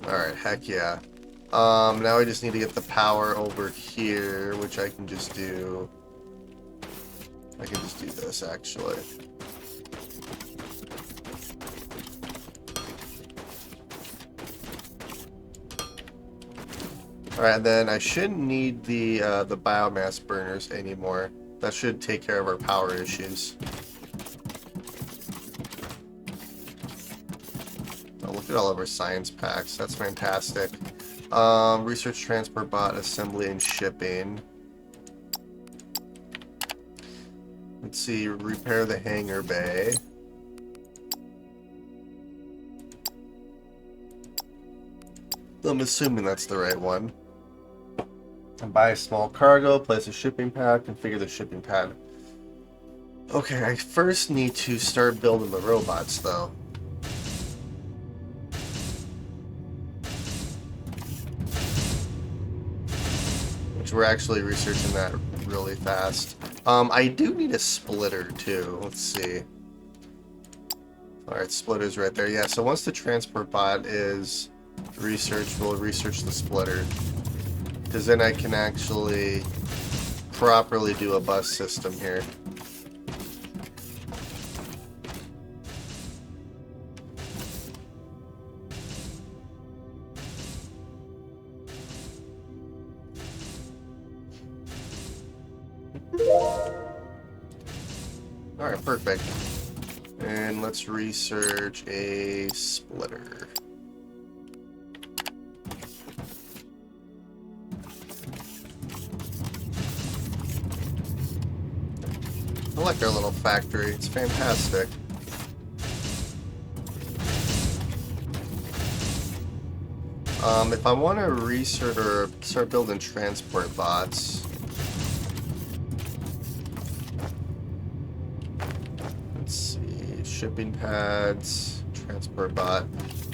Alright, heck yeah. Now I just need to get the power over here, which I can just do. I can just do this actually. Alright, then I shouldn't need the biomass burners anymore. That should take care of our power issues. Oh, look at all of our science packs. That's fantastic. Research, transport bot, assembly, and shipping. Let's see, repair the hangar bay. I'm assuming that's the right one. And buy a small cargo, place a shipping pad, configure the shipping pad. Okay, I first need to start building the robots, though. Which we're actually researching that really fast. I do need a splitter, too. Let's see. Alright, splitter's right there. Yeah, so once the transport bot is researched, we'll research the splitter. Because then I can actually properly do a bus system here. Alright, perfect. And let's research a splitter. I like our little factory. It's fantastic. If I want to research or start building transport bots, let's see, shipping pads, transport bot.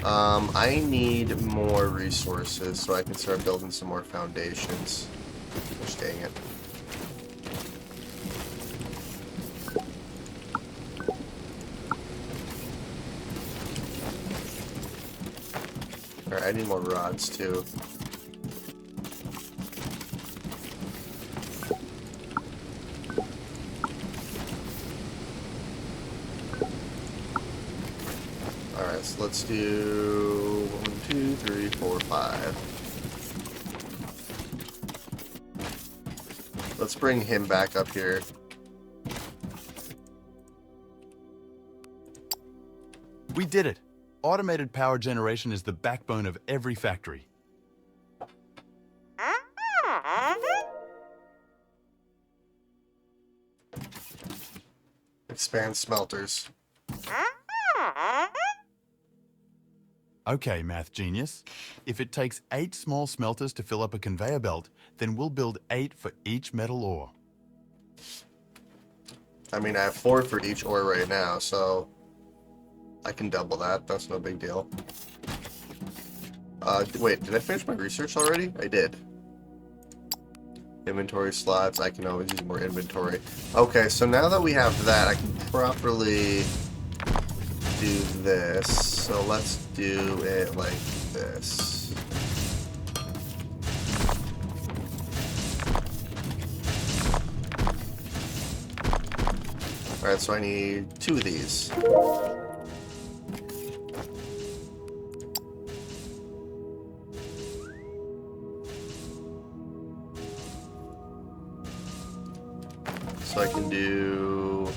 I need more resources so I can start building some more foundations. Gosh dang it. Alright, I need more rods too. Alright, so let's do 1, 2, 3, 4, 5. Let's bring him back up here. We did it! Automated power generation is the backbone of every factory. Expand smelters. Okay, math genius. If it takes 8 small smelters to fill up a conveyor belt, then we'll build 8 for each metal ore. I mean, I have 4 for each ore right now, so I can double that. That's no big deal. Wait, did I finish my research already? I did. Inventory slots. I can always use more inventory. Okay, so now that we have that, I can properly do this. So let's do it like this. Alright, so I need 2 of these. So I can do...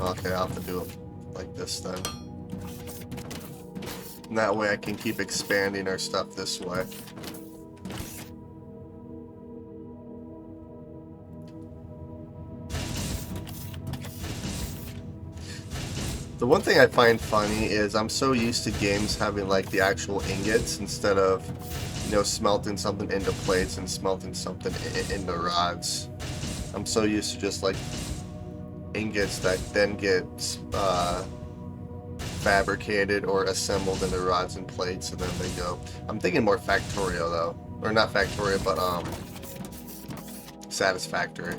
Okay, I'll have to do it like this then. And that way I can keep expanding our stuff this way. The one thing I find funny is I'm so used to games having like the actual ingots instead of, you know, smelting something into plates and smelting something into rods. I'm so used to just like ingots that then get fabricated or assembled into rods and plates, and then they go. I'm thinking more Factorio though, or not Factorio, but Satisfactory.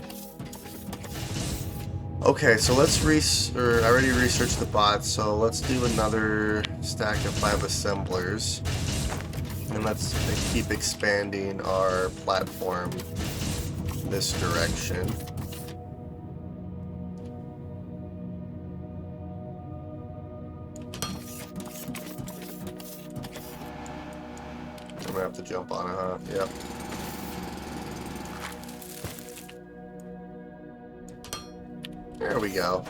Okay, so let's I already researched the bots, so let's do another stack of 5 assemblers, and let's keep expanding our platform this direction. I'm gonna have to jump on it, huh? Yep. There we go.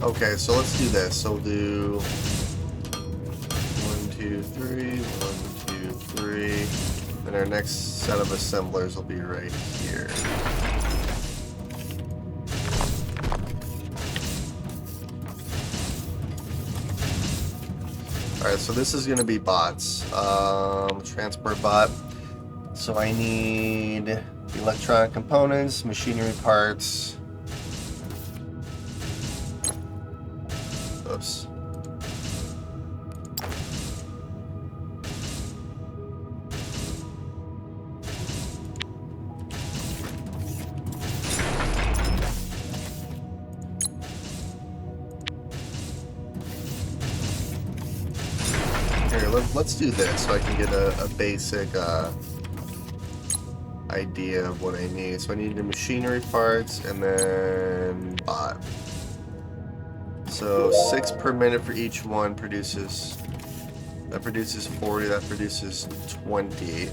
Okay, so let's do this. So we'll do 1, 2, 3, 1, 2, 3. And our next set of assemblers will be right here. Alright, so this is going to be bots. Transport bot. So I need electronic components, machinery parts. Oops. Here, let's do this so I can get a basic idea of what I need. So I need the machinery parts and then bot. So 6 per minute for each one produces... That produces 40, that produces 20.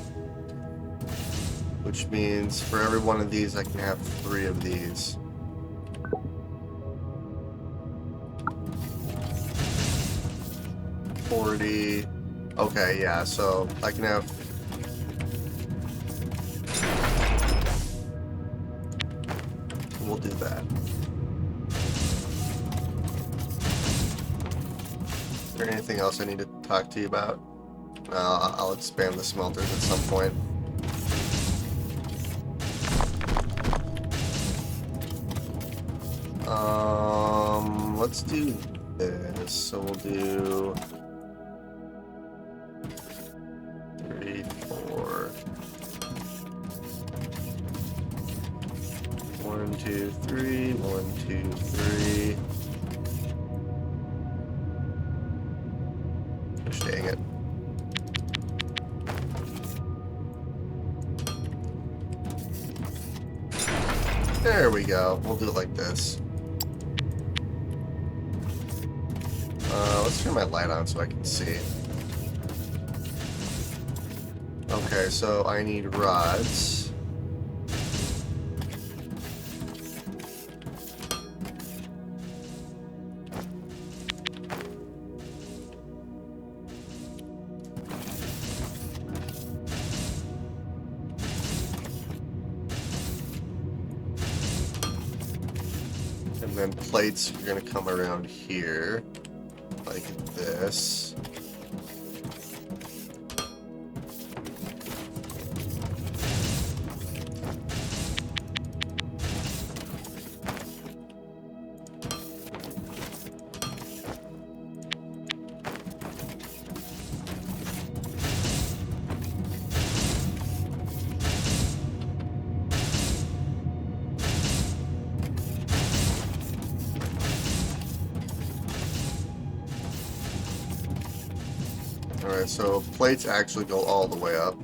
Which means for every one of these I can have 3 of these. $40. Okay, yeah, so I can have... We'll do that. Is there anything else I need to talk to you about? I'll expand the smelters at some point. Let's do this. So we'll do 3, 4. 1, 2, 3. 1, 2, 3. Gosh dang it. There we go. We'll do it like this. Let's turn my light on so I can see. Okay, so I need rods. And then plates are going to come around here, like this. Alright, so plates actually go all the way up.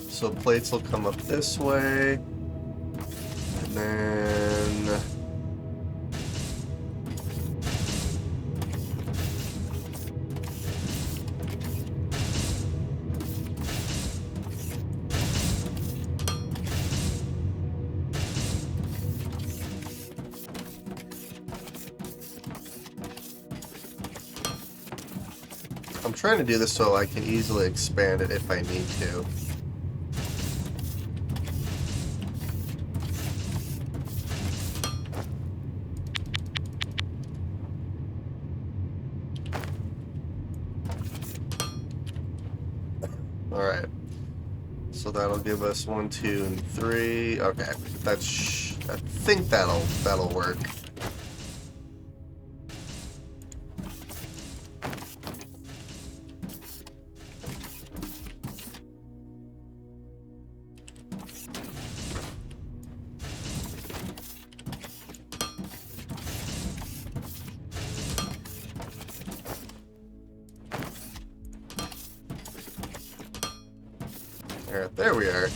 So plates will come up this way. And then... I'm trying to do this so I can easily expand it if I need to. Alright. So that'll give us 1, 2, and 3. Okay. That's I think that'll work. Alright, there we are.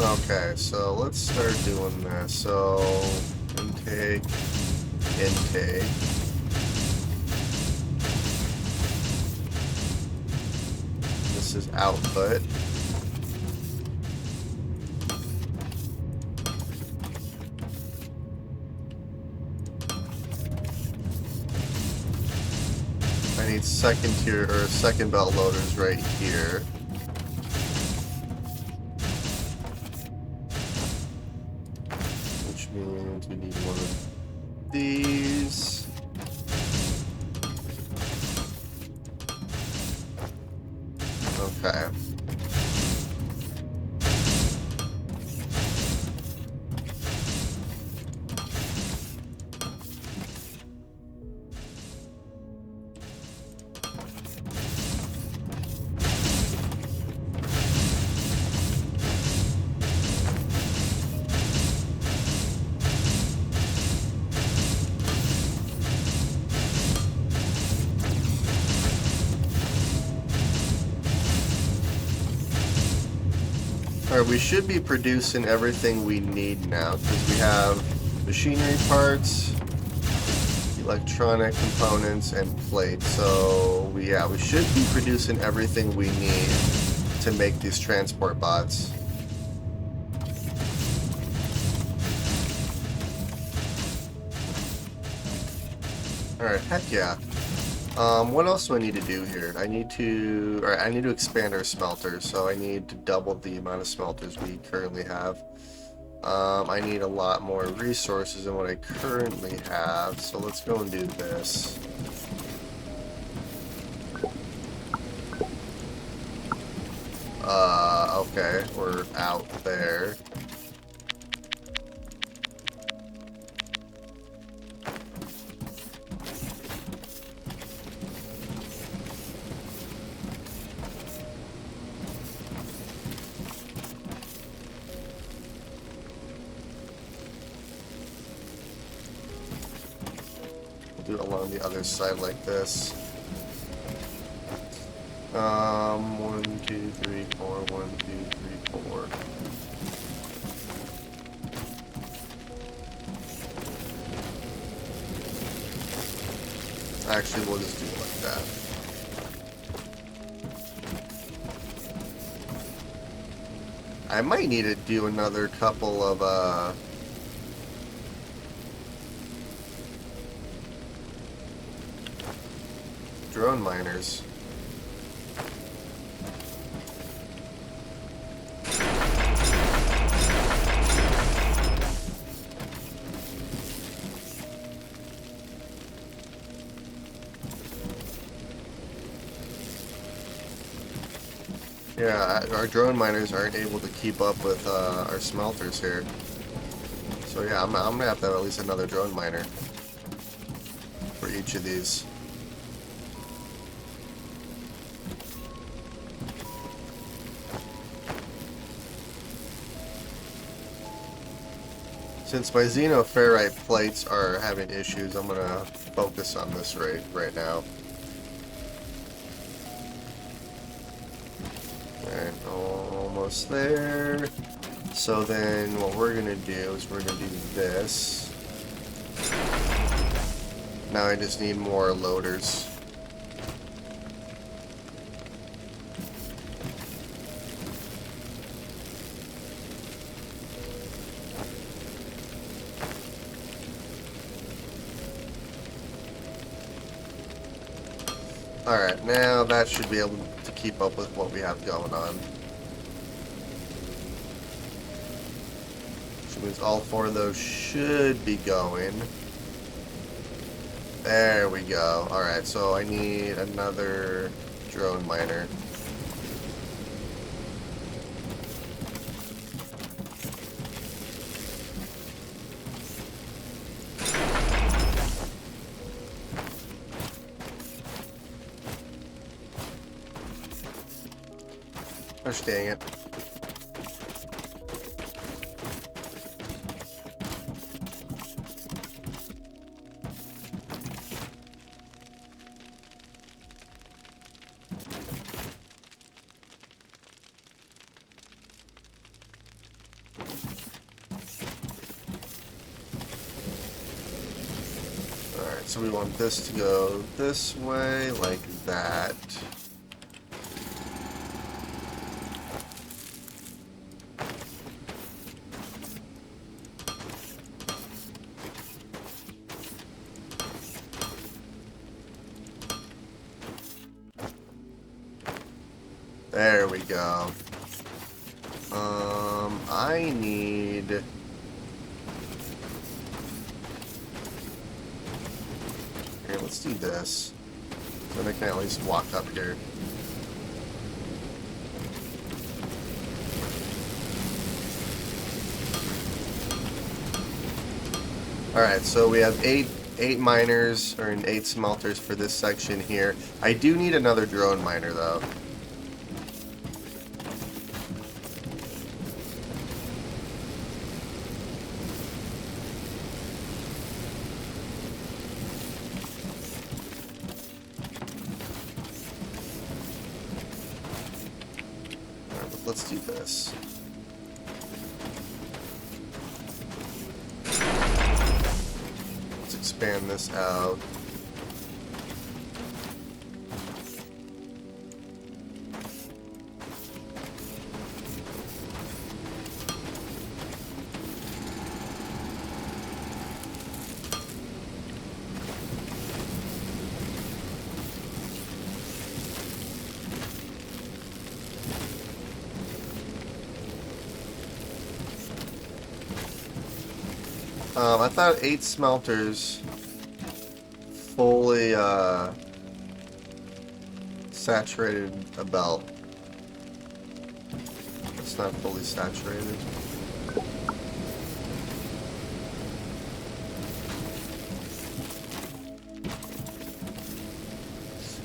Okay, so let's start doing this. So, intake. This is output. I need second tier or second belt loaders right here. Which means we need one of these. Okay. Alright, we should be producing everything we need now, because we have machinery parts, electronic components, and plates. So, we should be producing everything we need to make these transport bots. Alright, heck yeah. What else do I need to do here? I need to expand our smelters, so I need to double the amount of smelters we currently have. I need a lot more resources than what I currently have, so let's go and do this. Okay, we're out there. Do it along the other side like this. 1, 2, 3, 4, 1, 2, 3, 4. Actually, we'll just do it like that. I might need to do another couple of, drone miners. Yeah, our drone miners aren't able to keep up with our smelters here. So yeah, I'm gonna have to have at least another drone miner for each of these. Since my xenoferrite plates are having issues, I'm gonna focus on this right now. Alright, almost there. So then what we're gonna do is we're gonna do this. Now I just need more loaders. Alright, now that should be able to keep up with what we have going on. Which means all 4 of those should be going. There we go. Alright, so I need another drone miner. Gosh dang it. Alright, so we want this to go this way, like that. There we go. I need... Here, let's do this. Then I can at least walk up here. Alright, so we have eight miners, or 8 smelters for this section here. I do need another drone miner, though. Let's do this. Let's expand this out. I thought 8 smelters fully saturated a belt. It's not fully saturated.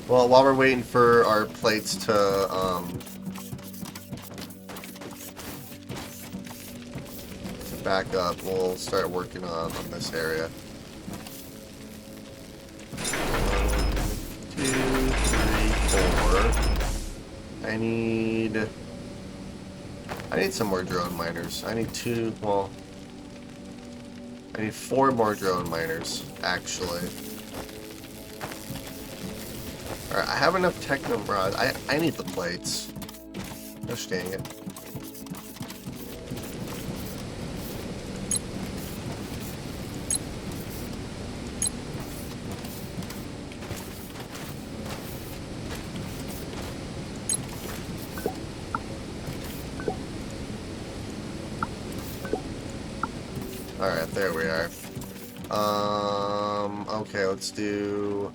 Well, while we're waiting for our plates to back up, we'll start working on this area. 1, 2, 3, 4. I need some more drone miners. I need 4 more drone miners, actually. Alright, I have enough techno rods. I need the plates. Gosh dang it. Alright, there we are. Okay, let's do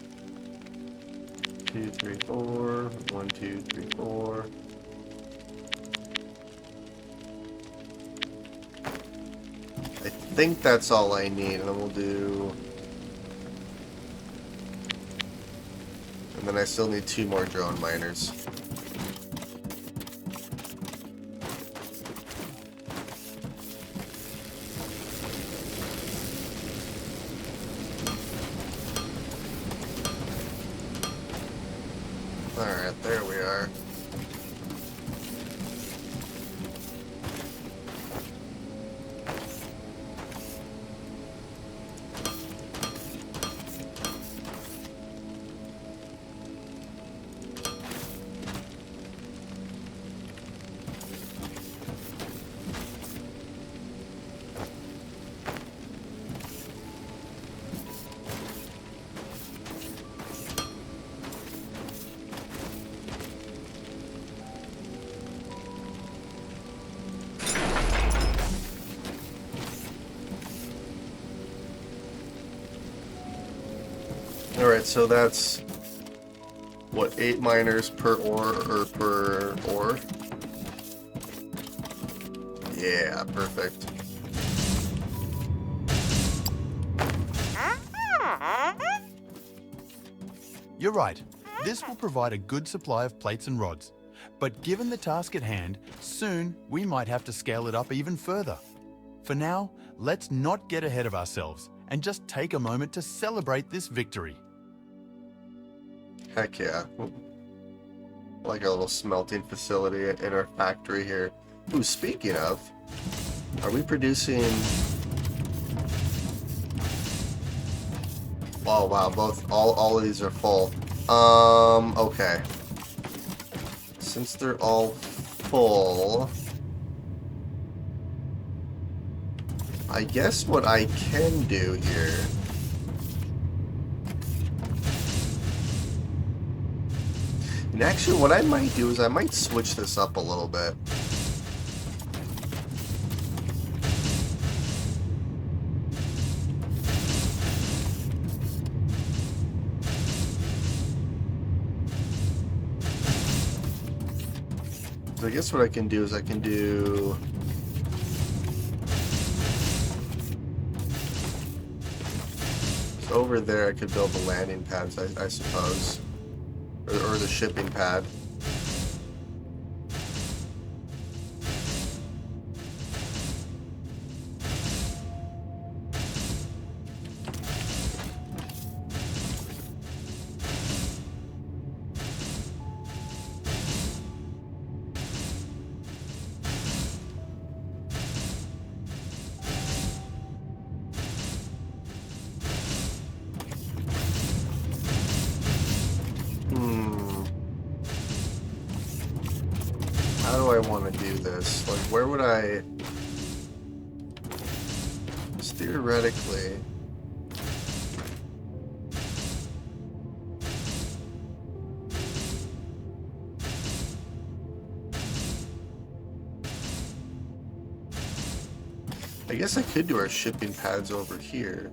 2, 3, 4. 1, 2, 3, 4. I think that's all I need, and then we'll do... And then I still need 2 more drone miners. Alright, there we are. Alright, so that's, what, 8 miners per ore, or per ore? Yeah, perfect. You're right. This will provide a good supply of plates and rods. But given the task at hand, soon we might have to scale it up even further. For now, let's not get ahead of ourselves and just take a moment to celebrate this victory. Heck yeah. Like a little smelting facility in our factory here. Ooh, speaking of, are we producing... Oh wow, all of these are full. Okay. Since they're all full, I guess what I can do here... And actually, what I might do is I might switch this up a little bit. So I guess what I can do is I can do... So over there I could build the landing pads, I suppose. Or the shipping pad. How do I want to do this? Like, where would I... Just theoretically... I guess I could do our shipping pads over here.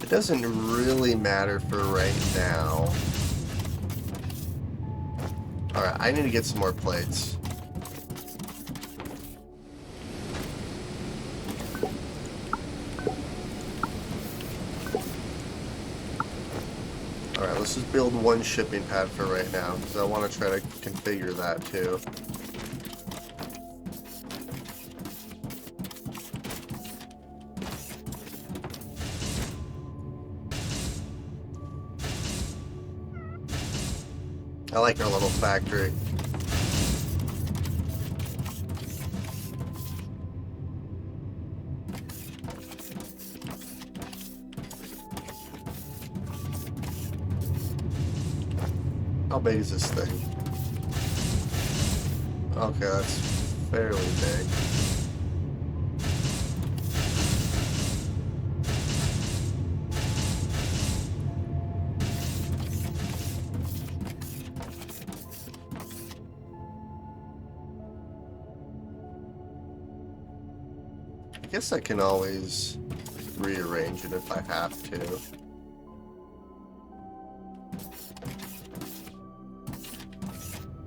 It doesn't really matter for right now. Alright, I need to get some more plates. Alright, let's just build one shipping pad for right now, because I want to try to configure that too. I like our little factory. How big is this thing? Okay, that's fairly big. I guess I can always rearrange it if I have to.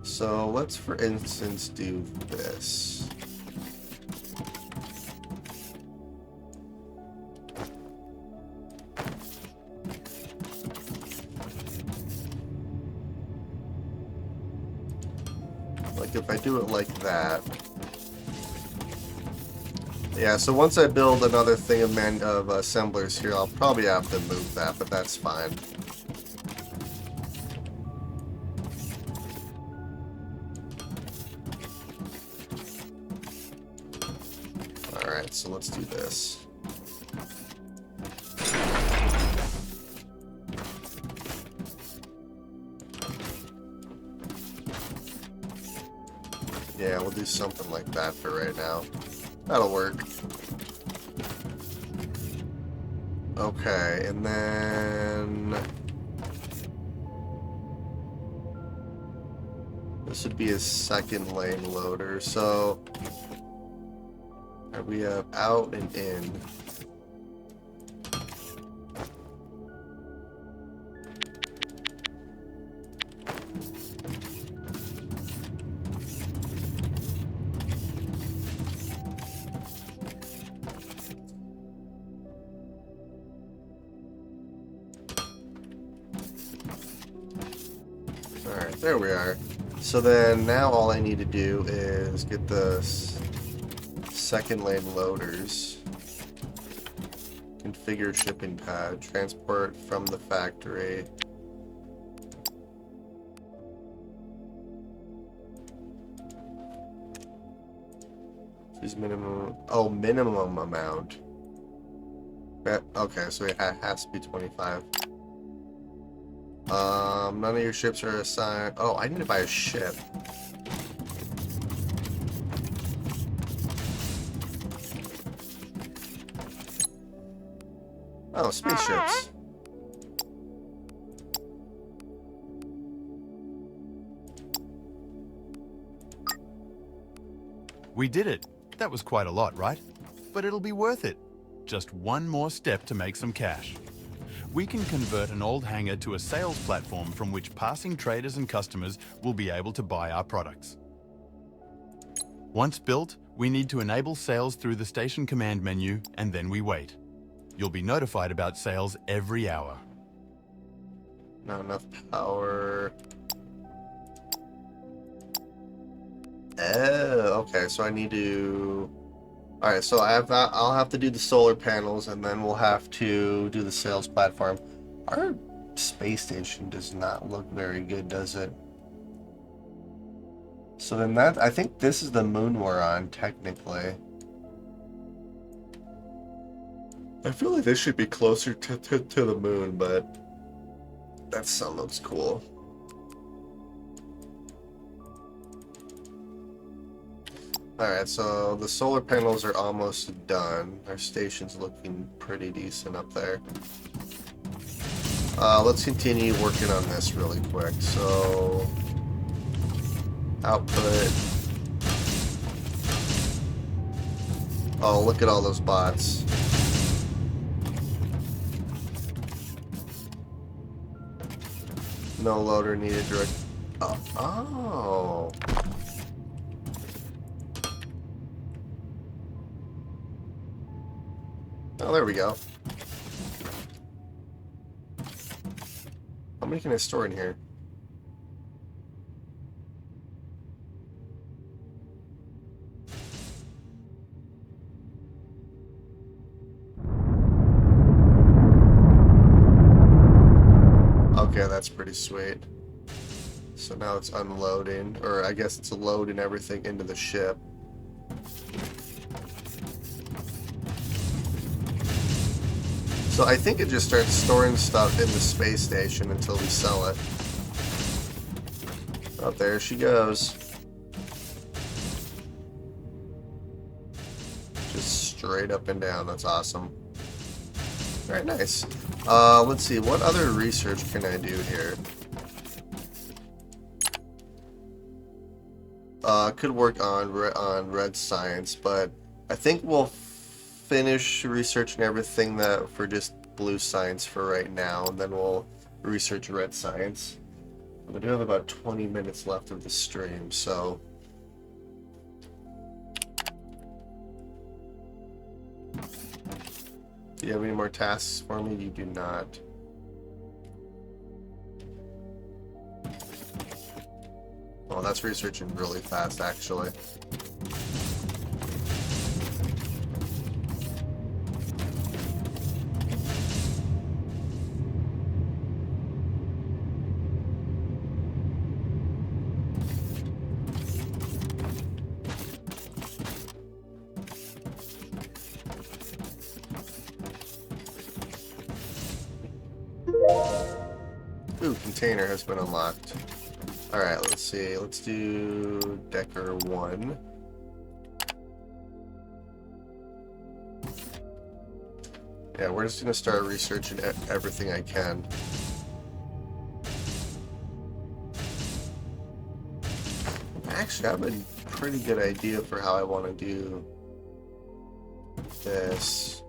So let's, for instance, do this. like if I do it like that. Yeah, so once I build another thing of assemblers here, I'll probably have to move that, but that's fine. Alright, so let's do this. Yeah, we'll do something like that for right now. That'll work. Okay, and then... this would be a second lane loader, so... we have out and in. Alright, there we are. So then now all I need to do is get the second lane loaders. Configure shipping pad. Transport from the factory. Choose minimum. Oh, minimum amount. Okay, so it has to be 25. None of your ships are assigned. Oh, I need to buy a ship. Oh, spaceships. We did it. That was quite a lot, right? But it'll be worth it. Just one more step to make some cash. We can convert an old hangar to a sales platform from which passing traders and customers will be able to buy our products. Once built, we need to enable sales through the station command menu, and then we wait. You'll be notified about sales every hour. Not enough power. Oh, okay, so I need to... Alright, so I'll have to do the solar panels, and then we'll have to do the sales platform. Our space station does not look very good, does it? So then I think this is the moon we're on, technically. I feel like this should be closer to the moon, but that sun looks cool. Alright, so the solar panels are almost done. Our station's looking pretty decent up there. Let's continue working on this really quick. So, output. Oh, look at all those bots. No loader needed direct. Oh. Oh, there we go. How many can I store in here? Okay, that's pretty sweet. So now it's unloading, or I guess it's loading everything into the ship. So I think it just starts storing stuff in the space station until we sell it. Oh, there she goes. Just straight up and down. That's awesome. Alright, nice. Let's see. What other research can I do here? Could work on red science, but I think we'll finish researching everything that for just blue science for right now, and then we'll research red science. We do have about 20 minutes left of the stream, so do you have any more tasks for me? You do not. Oh, that's researching really fast, actually. Ooh, container has been unlocked. Alright, let's see. Let's do Decker 1. Yeah, we're just gonna start researching everything I can. Actually, I have a pretty good idea for how I want to do this.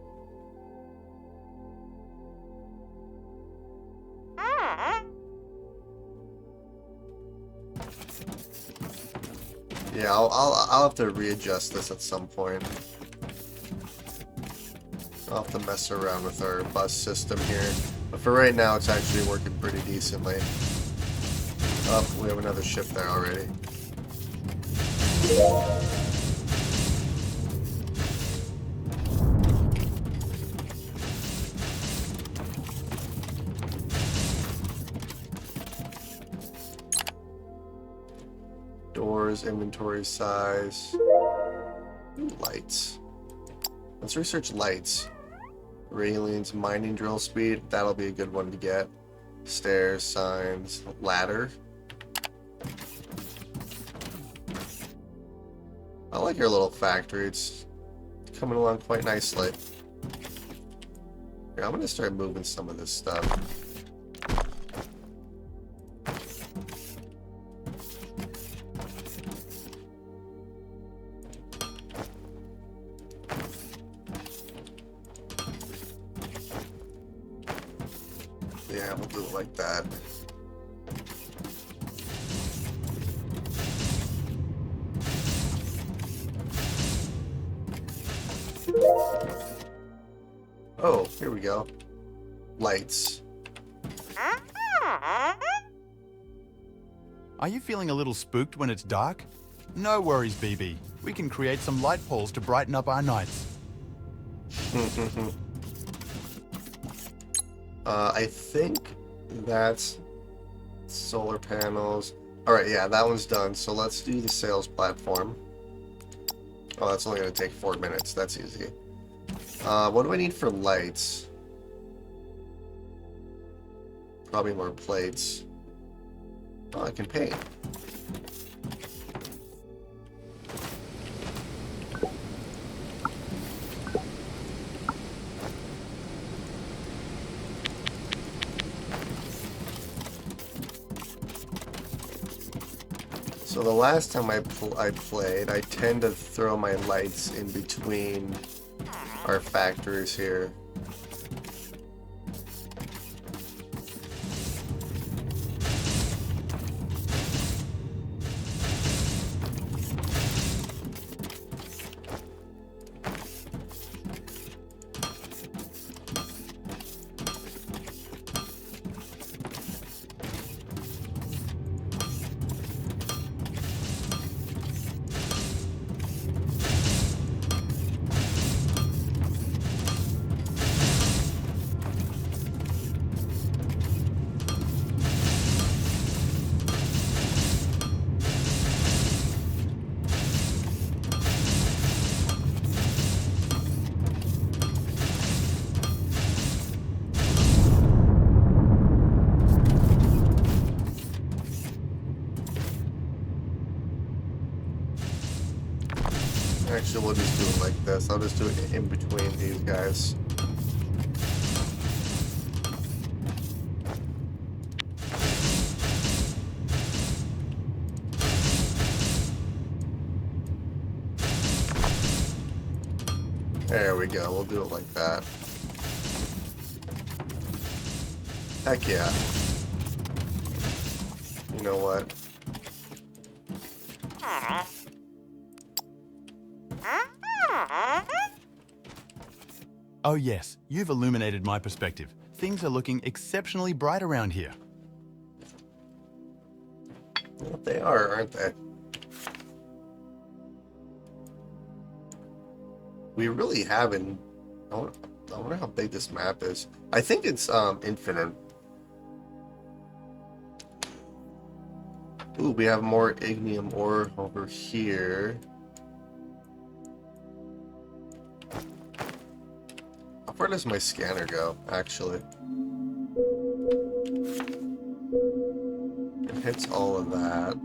Yeah, I'll have to readjust this at some point. I'll have to mess around with our bus system here. But for right now, it's actually working pretty decently. Oh, we have another ship there already. Doors, inventory size. Ooh, lights. Let's research lights. Railings, mining drill speed. That'll be a good one to get. Stairs, signs, ladder. I like your little factory. It's coming along quite nicely. Here, I'm gonna start moving some of this stuff. Yeah, we'll do it like that. Oh, here we go. Lights. Are you feeling a little spooked when it's dark? No worries, BB. We can create some light poles to brighten up our nights. I think that's solar panels. Alright, yeah, that one's done. So let's do the sales platform. Oh, that's only going to take 4 minutes. That's easy. What do I need for lights? Probably more plates. Oh, I can paint. So the last time I played, I tend to throw my lights in between our factories here. Actually, we'll just do it like this. I'll just do it in between these guys. There we go. We'll do it like that. Heck yeah. You know what? Oh yes, you've illuminated my perspective. Things are looking exceptionally bright around here. Well, they are, aren't they? We really haven't. I wonder how big this map is. I think it's infinite. Ooh, we have more ignium ore over here. How far does my scanner go, actually? It hits all of that.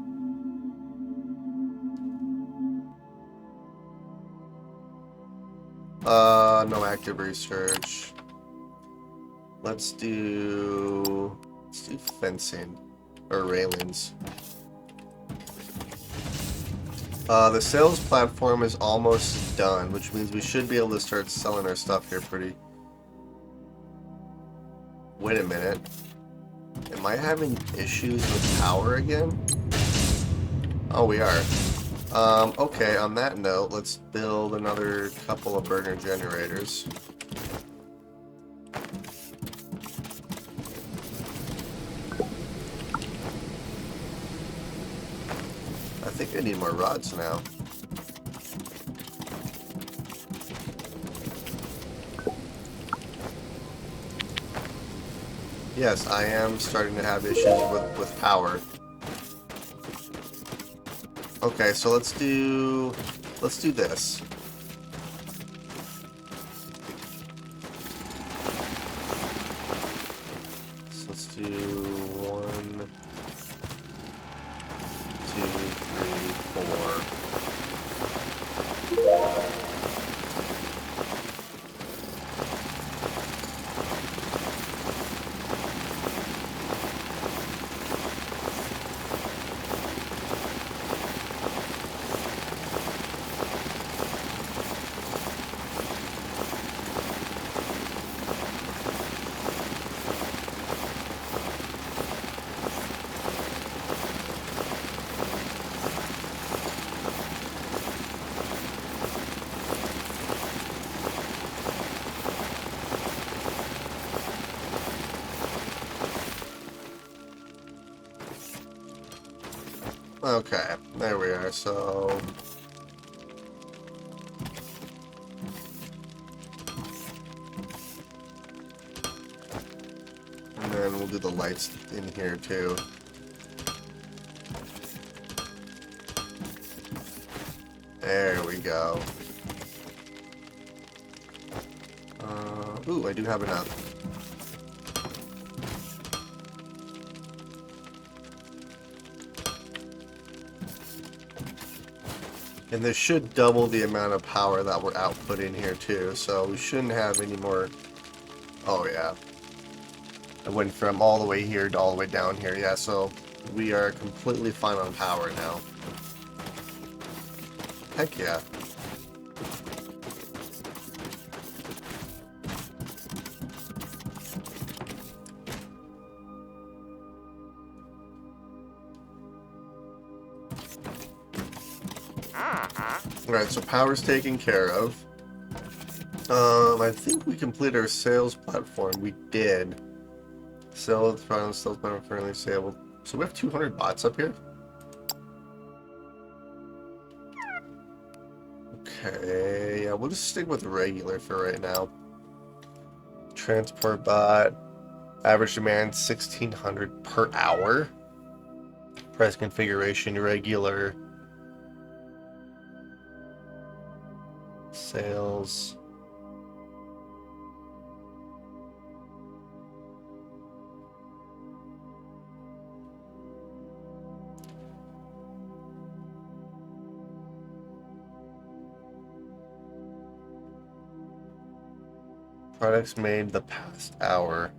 No active research. Let's do fencing or railings. The sales platform is almost done, which means we should be able to start selling our stuff here pretty. Wait a minute. Am I having issues with power again? Oh, we are. Okay, on that note, let's build another couple of burner generators. I think I need more rods now. Yes, I am starting to have issues with power. Okay, so let's do this. So let's do 1, 2, 3, 4. Okay, there we are, so... And then we'll do the lights in here, too. There we go. Ooh, I do have enough. And this should double the amount of power that we're outputting here too, so we shouldn't have any more... Oh yeah. I went from all the way here to all the way down here, yeah, so we are completely fine on power now. Heck yeah. Alright, so power's taken care of. I think we completed our sales platform. We did. Sales platform currently saleable. So we have 200 bots up here? Okay, yeah, we'll just stick with regular for right now. Transport bot. Average demand 1600 per hour. Price configuration regular. Sales. Products made the past hour.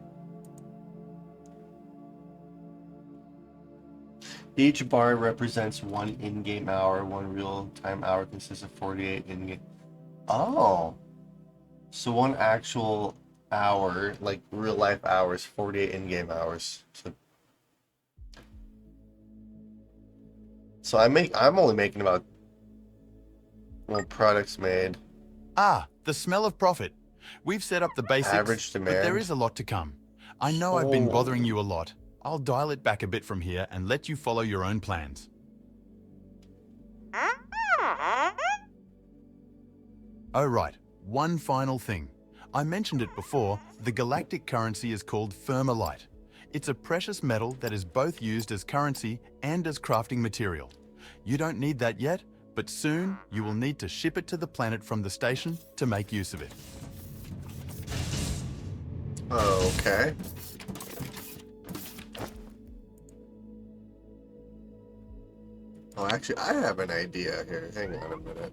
Each bar represents one in-game hour. One real-time hour consists of 48 in-game. Oh, so one actual hour, like real-life hours, 48 in-game hours. So I'm only making about, well, products made. Ah, the smell of profit. We've set up the basics, Average but there demand. is a lot to come. I know I've been bothering you a lot. I'll dial it back a bit from here and let you follow your own plans. Oh right, one final thing. I mentioned it before, the galactic currency is called Thermalite. It's a precious metal that is both used as currency and as crafting material. You don't need that yet, but soon you will need to ship it to the planet from the station to make use of it. Okay. Oh, actually, I have an idea here. Hang on a minute.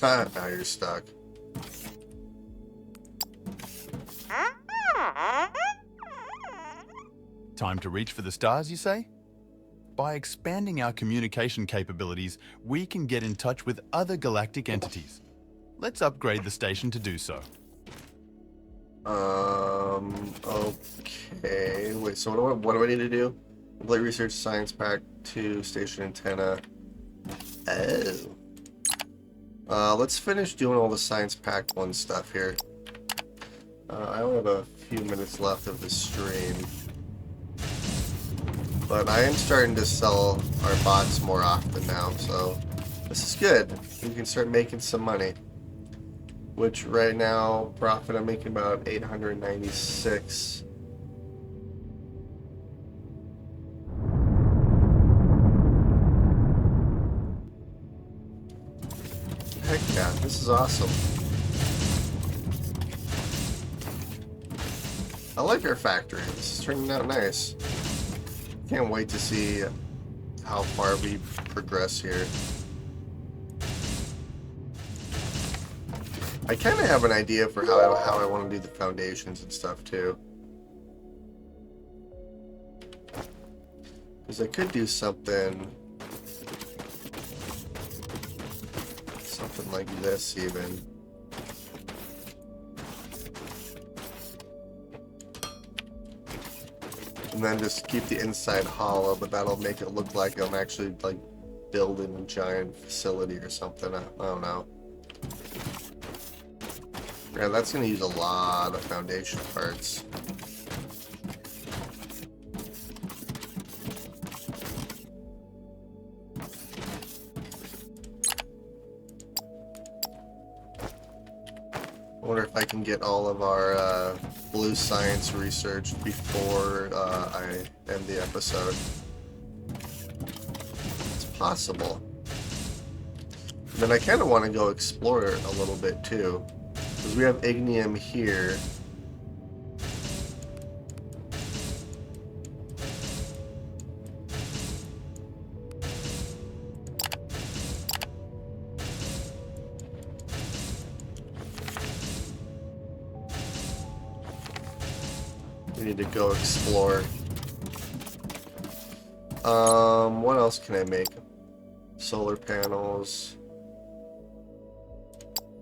Ah, now you're stuck. Time to reach for the stars, you say? By expanding our communication capabilities, we can get in touch with other galactic entities. Let's upgrade the station to do so. Okay. Wait, so what do I need to do? Complete research science pack 2, station antenna. Oh. Let's finish doing all the science pack 1 stuff here. I only have a few minutes left of the stream. But I am starting to sell our bots more often now, so this is good. We can start making some money. Which right now, profit, I'm making about 896. Heck yeah, this is awesome. I like our factory. This is turning out nice. Can't wait to see how far we progress here. I kind of have an idea for how I want to do the foundations and stuff too. Because I could do something like this even. And then just keep the inside hollow, but that'll make it look like I'm actually like building a giant facility or something. I don't know. Yeah, that's gonna use a lot of foundation parts. I wonder if I can get all of our blue science researched before I end the episode. It's possible. And then I kind of want to go explore it a little bit too. Because we have ignium here. We need to go explore. What else can I make? Solar panels.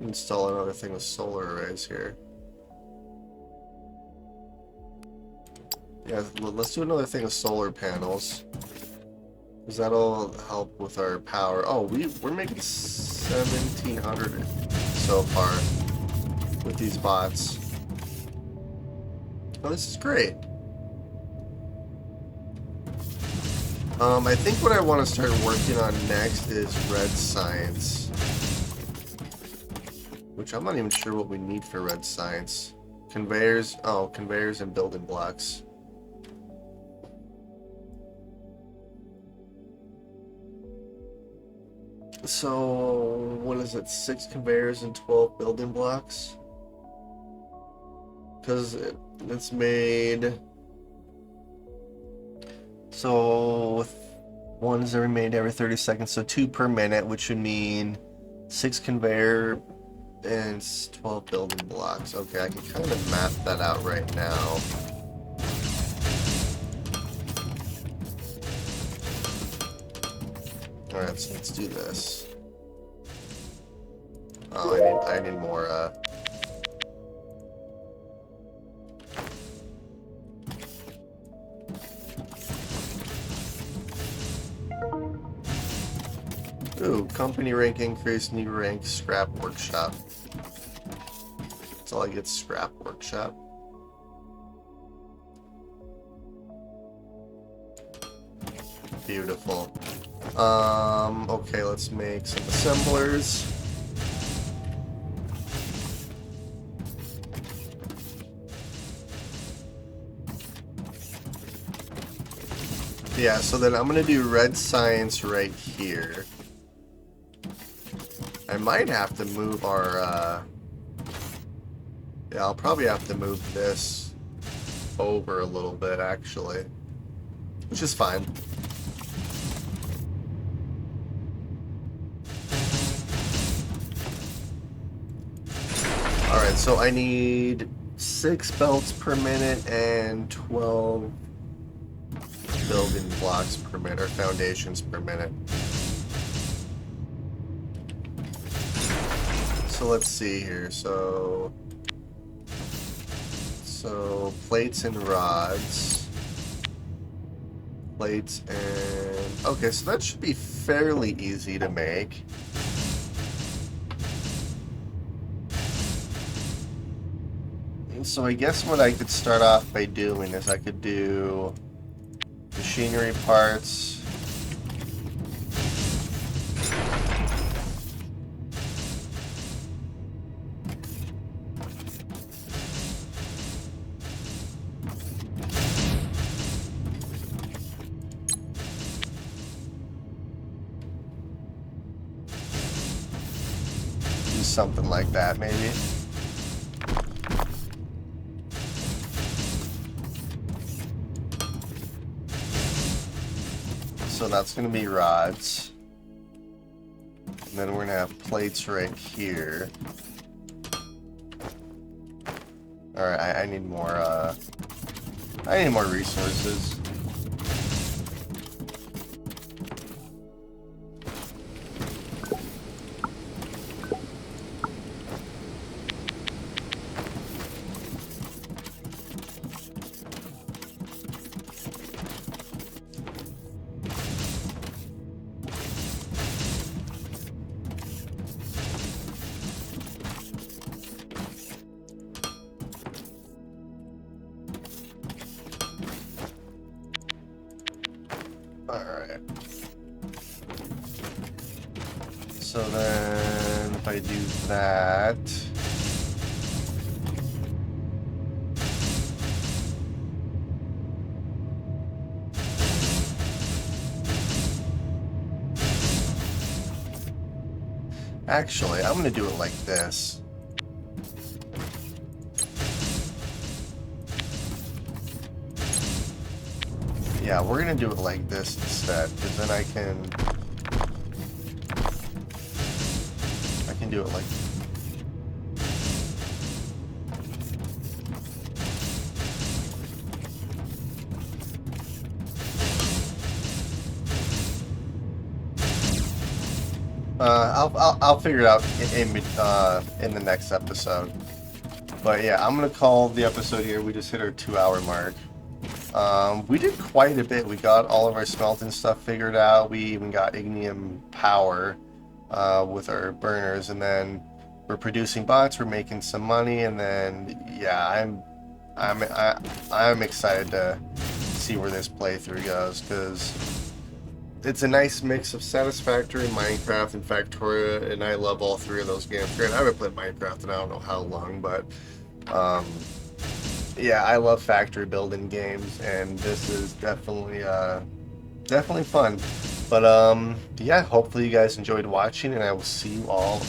Install another thing with solar arrays here. Yeah, let's do another thing with solar panels. Because that'll help with our power. Oh, we're making 1,700 so far with these bots. Oh, this is great. I think what I want to start working on next is red science. Which I'm not even sure what we need for red science. Conveyors, conveyors and building blocks. So, what is it? 6 conveyors and 12 building blocks? Because it's made... So, one is made every 30 seconds, so 2 per minute, which would mean 6 conveyor and 12 building blocks. Okay, I can kind of map that out right now. Alright, so let's do this. Oh, I need more, Ooh, company rank increase, new rank, scrap workshop. That's all I get, scrap workshop. Beautiful. Okay, let's make some assemblers. Yeah, so then I'm gonna do red science right here. I might have to move our, yeah, I'll probably have to move this over a little bit, actually. Which is fine. Alright, so I need 6 belts per minute and 12 building blocks per minute, or foundations per minute. So let's see here. So plates and rods. Plates and... Okay, so that should be fairly easy to make. So I guess what I could start off by doing is I could do machinery parts. Do something like that, maybe. So that's going to be rods. And then we're going to have plates right here. Alright, I need more, resources. Alright. So then, if I do that... Actually, I'm gonna do it like this. Yeah, we're gonna do it like this instead, because then I can do it like... I'll figure it out in the next episode. But yeah, I'm gonna call the episode here. We just hit our 2-hour mark. We did quite a bit. We got all of our smelting stuff figured out. We even got ignium power with our burners, and then we're producing bots. We're making some money, and then yeah, I'm excited to see where this playthrough goes, because it's a nice mix of Satisfactory, Minecraft, and Factoria, and I love all three of those games. Granted, I haven't played Minecraft in I don't know how long, but yeah, I love factory building games, and this is definitely fun. But yeah, hopefully you guys enjoyed watching, and I will see you all